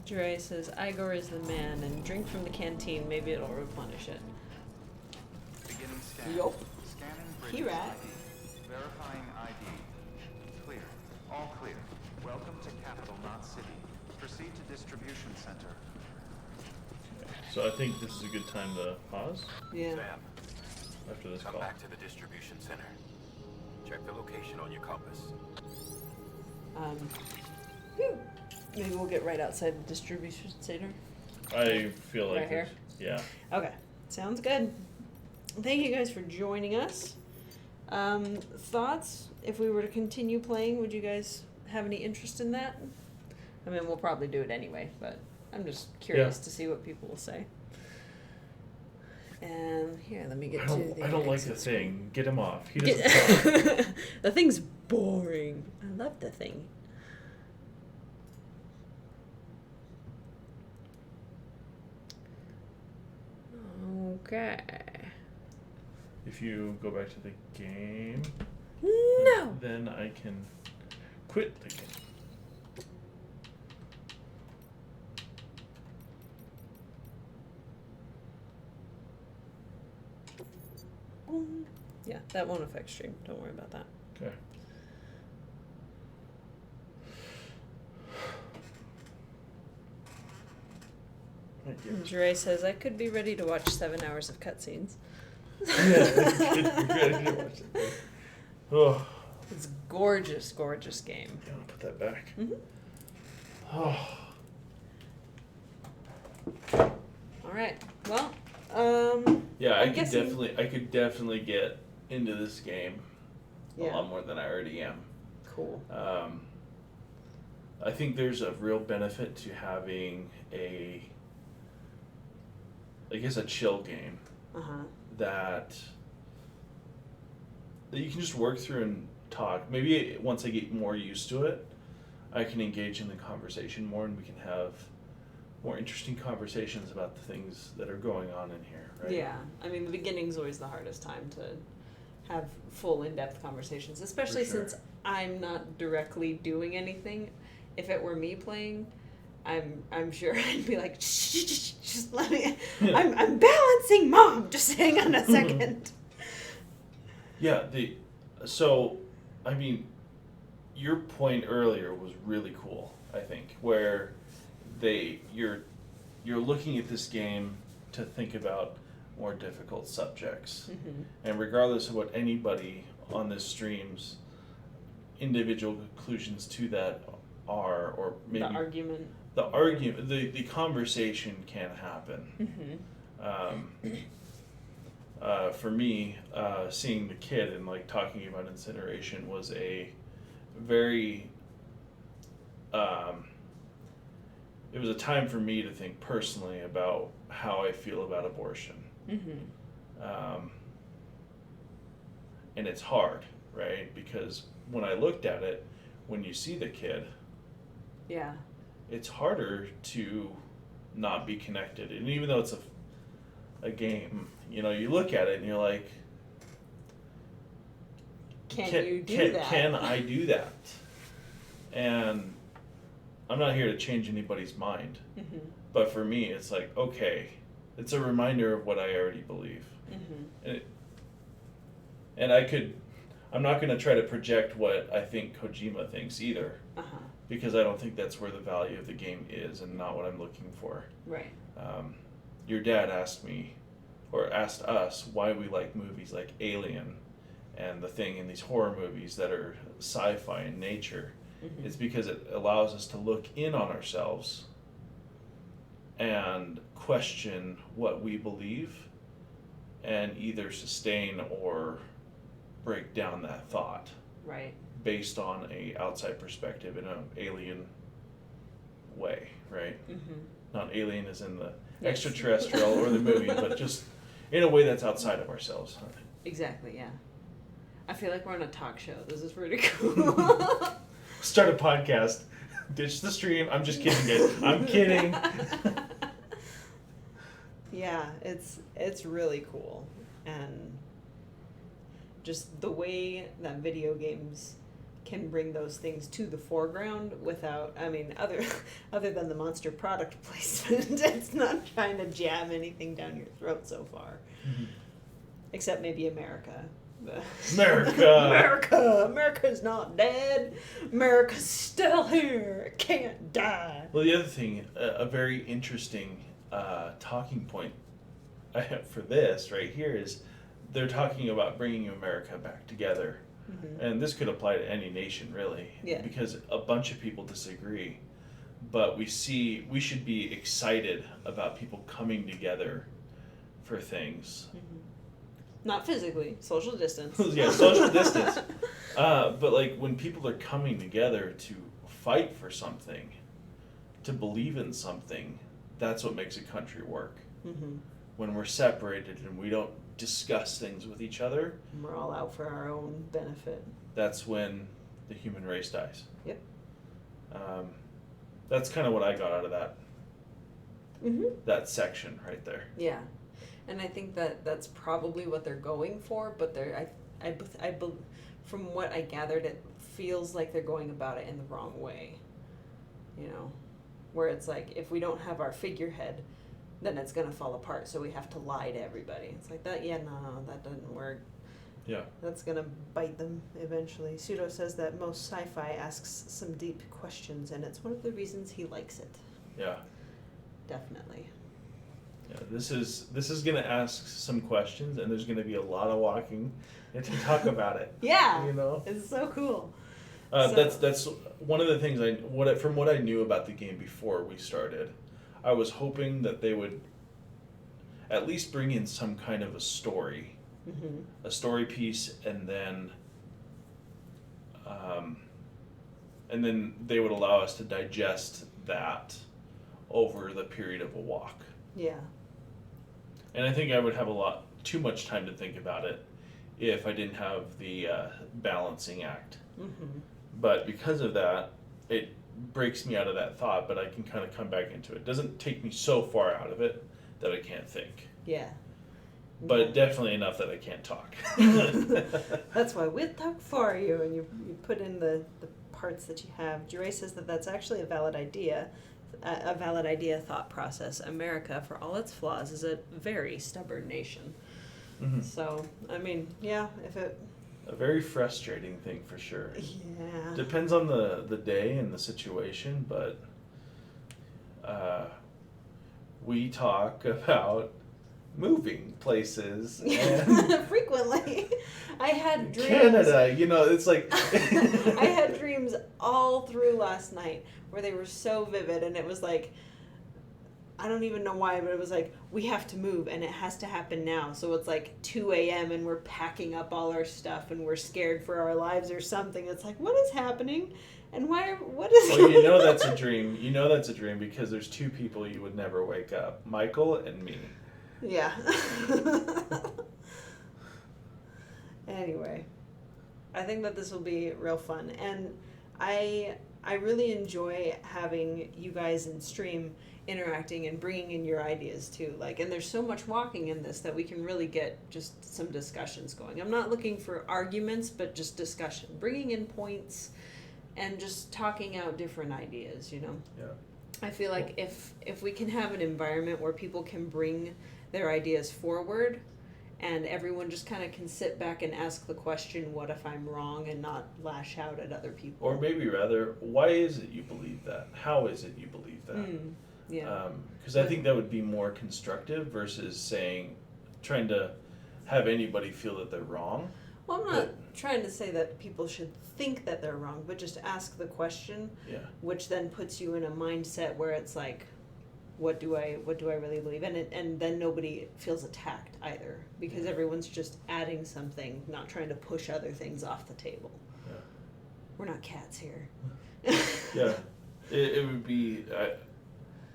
Dre says, Igor is the man, and drink from the canteen, maybe it'll replenish it. Beginning scan. Yup. Scanning He Bridges right. ID. Verifying ID. Clear. All clear. Welcome to Capital, not City. Proceed to distribution center. So I think this is a good time to pause Yeah. Sam, after this come call. back to the distribution center. Check the location on your compass. Whew. Maybe we'll get right outside the distribution center. I feel like Right here? yeah. Okay, sounds good. Thank you guys for joining us. Thoughts? If we were to continue playing, would you guys have any interest in that? I mean, we'll probably do it anyway, but I'm just curious to see what people will say. And here, let me get to the I don't like the exit screen. thing. Get him off. He doesn't talk. The thing's boring. I love the thing. Okay. If you go back to the game, No! then I can quit the game. Yeah, that won't affect stream. Don't worry about that. Okay. Thank you. Dre says, I could be ready to watch 7 hours of cutscenes. Yeah, I could be ready to watch it. Oh. It's a gorgeous, gorgeous game. Yeah, I'll put that back. Mm-hmm. Oh. All right. Well, yeah, I'm guessing... I could definitely get into this game a Yeah. lot more than I already am. Cool. I think there's a real benefit to having a chill game that you can just work through and talk. Maybe once I get more used to it, I can engage in the conversation more, and we can have more interesting conversations about the things that are going on in here, right? Yeah. I mean, the beginning's always the hardest time to have full in-depth conversations, especially since I'm not directly doing anything. If it were me playing, I'm sure I'd be like, shh, just let me. Yeah. I'm balancing, Mom. Just hang on a second. Yeah. So, I mean, your point earlier was really cool. I think where you're looking at this game to think about more difficult subjects, and regardless of what anybody on this stream's individual conclusions to that are, or maybe the argument, the conversation can happen. For me, seeing the kid and like talking about incineration was a very it was a time for me to think personally about how I feel about abortion. And it's hard, right? Because when I looked at it, when you see the kid, yeah, it's harder to not be connected. And even though it's a game, you know, you look at it and you're like, can you do that? Can I do that? And I'm not here to change anybody's mind. But for me, it's like, okay, it's a reminder of what I already believe. And I'm not going to try to project what I think Kojima thinks either. Because I don't think that's where the value of the game is and not what I'm looking for. Right. Your dad asked me, or asked us, why we like movies like Alien and The Thing and these horror movies that are sci-fi in nature. It's because it allows us to look in on ourselves and question what we believe and either sustain or break down that thought. Right. Based on a outside perspective in an alien way, right? Not alien as in the extraterrestrial or the movie, but just in a way that's outside of ourselves. Exactly, yeah. I feel like we're on a talk show. This is pretty cool. Start a podcast. Ditch the stream. I'm just kidding, guys. I'm kidding. Yeah, it's really cool. And just the way that video games can bring those things to the foreground without, I mean, other than the monster product placement, it's not trying to jam anything down your throat so far. Except maybe America. America's not dead. America's still here. It can't die. Well, the other thing, a very interesting talking point I have for this right here is they're talking about bringing America back together. And this could apply to any nation, really, because a bunch of people disagree. But we should be excited about people coming together for things. Not physically, social distance. Yeah, social distance. But like when people are coming together to fight for something, to believe in something, that's what makes a country work. When we're separated and we don't discuss things with each other, we're all out for our own benefit. That's when the human race dies. Yep. That's kind of what I got out of that. That section right there. Yeah. And I think that's probably what they're going for, but from what I gathered, it feels like they're going about it in the wrong way. You know, where it's like, if we don't have our figurehead, then it's going to fall apart, so we have to lie to everybody. It's like, that doesn't work. Yeah. That's gonna bite them eventually. Pseudo says that most sci-fi asks some deep questions, and it's one of the reasons he likes it. Yeah. Definitely. Yeah, this is gonna ask some questions, and there's gonna be a lot of walking and to talk about it. Yeah. You know, it's so cool. That's one of the things from what I knew about the game before we started. I was hoping that they would at least bring in some kind of a story, a story piece, and then they would allow us to digest that over the period of a walk. Yeah. And I think I would have too much time to think about it if I didn't have the balancing act. Mm-hmm. But because of that, it breaks me out of that thought, but I can kind of come back into it. It doesn't take me so far out of it that I can't think. Yeah. But definitely enough that I can't talk. That's why we'll talk for you, and you put in the parts that you have. Jure says that that's actually a valid idea thought process. America, for all its flaws, is a very stubborn nation. Mm-hmm. So, I mean, yeah, if it... A very frustrating thing for sure. Yeah. Depends on the day and the situation, but we talk about moving places and frequently. I had dreams. Canada, it's like I had dreams all through last night where they were so vivid, and it was like, I don't even know why, but it was like, we have to move and it has to happen now. So it's like 2 a.m. and we're packing up all our stuff and we're scared for our lives or something. It's like, what is happening? And what is Well, that's a dream. That's a dream because there's two people you would never wake up. Michael and me. Yeah. Anyway, I think that this will be real fun. And I really enjoy having you guys in stream interacting and bringing in your ideas too. And there's so much walking in this that we can really get just some discussions going. I'm not looking for arguments, but just discussion, bringing in points and just talking out different ideas, Yeah. I feel like if we can have an environment where people can bring their ideas forward and everyone just kind of can sit back and ask the question, what if I'm wrong, and not lash out at other people. Or maybe rather, why is it you believe that? How is it you believe that? Yeah. Because I think that would be more constructive versus trying to have anybody feel that they're wrong. Well, I'm not trying to say that people should think that they're wrong, but just ask the question, which then puts you in a mindset where it's like, what do I really believe? And then nobody feels attacked either, because everyone's just adding something, not trying to push other things off the table. Yeah. We're not cats here. Yeah. It would be,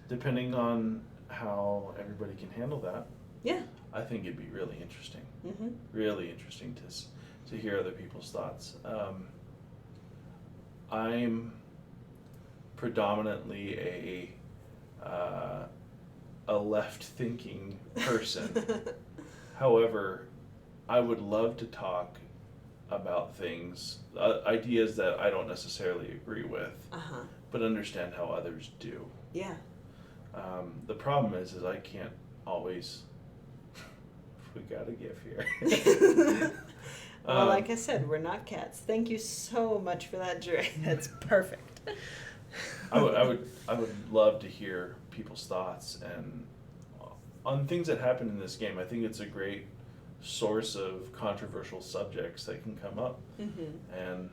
depending on how everybody can handle that. Yeah. I think it'd be really interesting. Mm-hmm. Really interesting to hear other people's thoughts. I'm predominantly a left-thinking person. However, I would love to talk about things, ideas that I don't necessarily agree with, but understand how others do. Yeah. The problem is I can't always. We got a GIF here. Well, like I said, we're not cats. Thank you so much for that, Dre. That's perfect. I would love to hear people's thoughts and on things that happen in this game. I think it's a great source of controversial subjects that can come up, and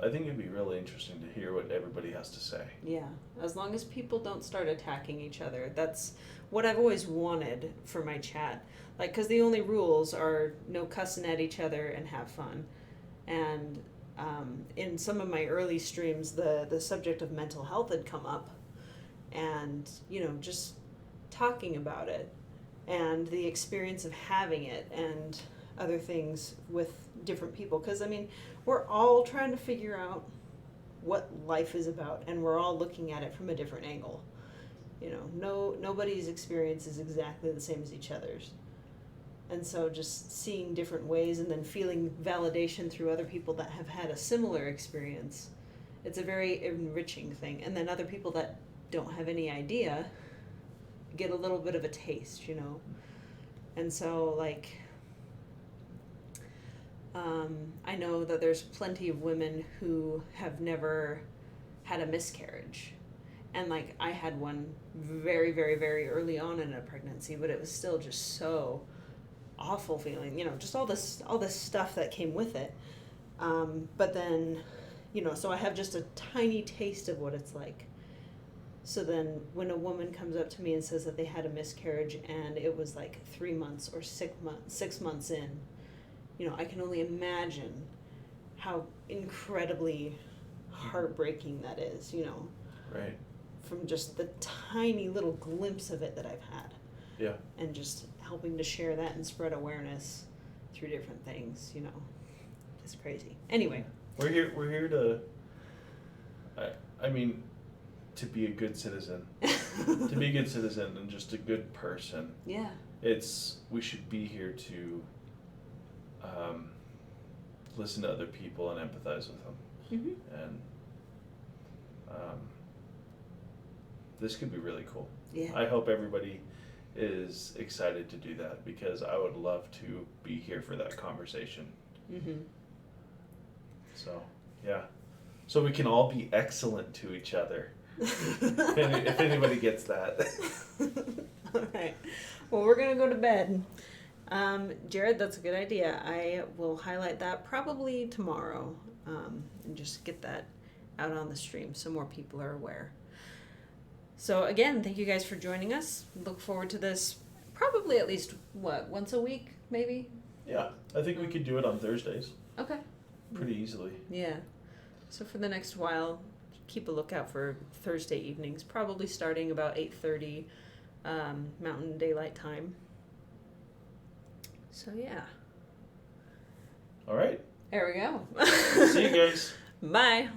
I think it'd be really interesting to hear what everybody has to say. Yeah, as long as people don't start attacking each other. That's what I've always wanted for my chat. Because the only rules are no cussing at each other and have fun. And in some of my early streams, the subject of mental health had come up. And, just talking about it and the experience of having it and other things with different people. Because, we're all trying to figure out what life is about, and we're all looking at it from a different angle. Nobody's experience is exactly the same as each other's. And so just seeing different ways and then feeling validation through other people that have had a similar experience, it's a very enriching thing. And then other people that don't have any idea get a little bit of a taste, And so, I know that there's plenty of women who have never had a miscarriage. And, like, I had one very, very, very early on in a pregnancy, but it was still just so awful feeling, you know, just all this stuff that came with it. But then, you know, so I have just a tiny taste of what it's like. So then when a woman comes up to me and says that they had a miscarriage and it was like 3 months or 6 months in, you know, I can only imagine how incredibly heartbreaking that is, you know. Right. From just the tiny little glimpse of it that I've had. Yeah. And just helping to share that and spread awareness through different things, you know. It's crazy. Anyway. We're here to, I mean, to be a good citizen. To be a good citizen and just a good person. Yeah. We should be here to listen to other people and empathize with them. Mm-hmm. And this could be really cool. Yeah. I hope everybody is excited to do that because I would love to be here for that conversation. Mm-hmm. So, yeah. So we can all be excellent to each other. if anybody gets that. All right. Well, we're going to go to bed. Jared, that's a good idea. I will highlight that probably tomorrow and just get that out on the stream so more people are aware. So again, thank you guys for joining us. Look forward to this probably at least, once a week, maybe? Yeah, I think we could do it on Thursdays. Okay. Pretty easily. Yeah. So for the next while, keep a lookout for Thursday evenings, probably starting about 8:30 Mountain Daylight Time. So yeah. All right. There we go. See you guys. Bye.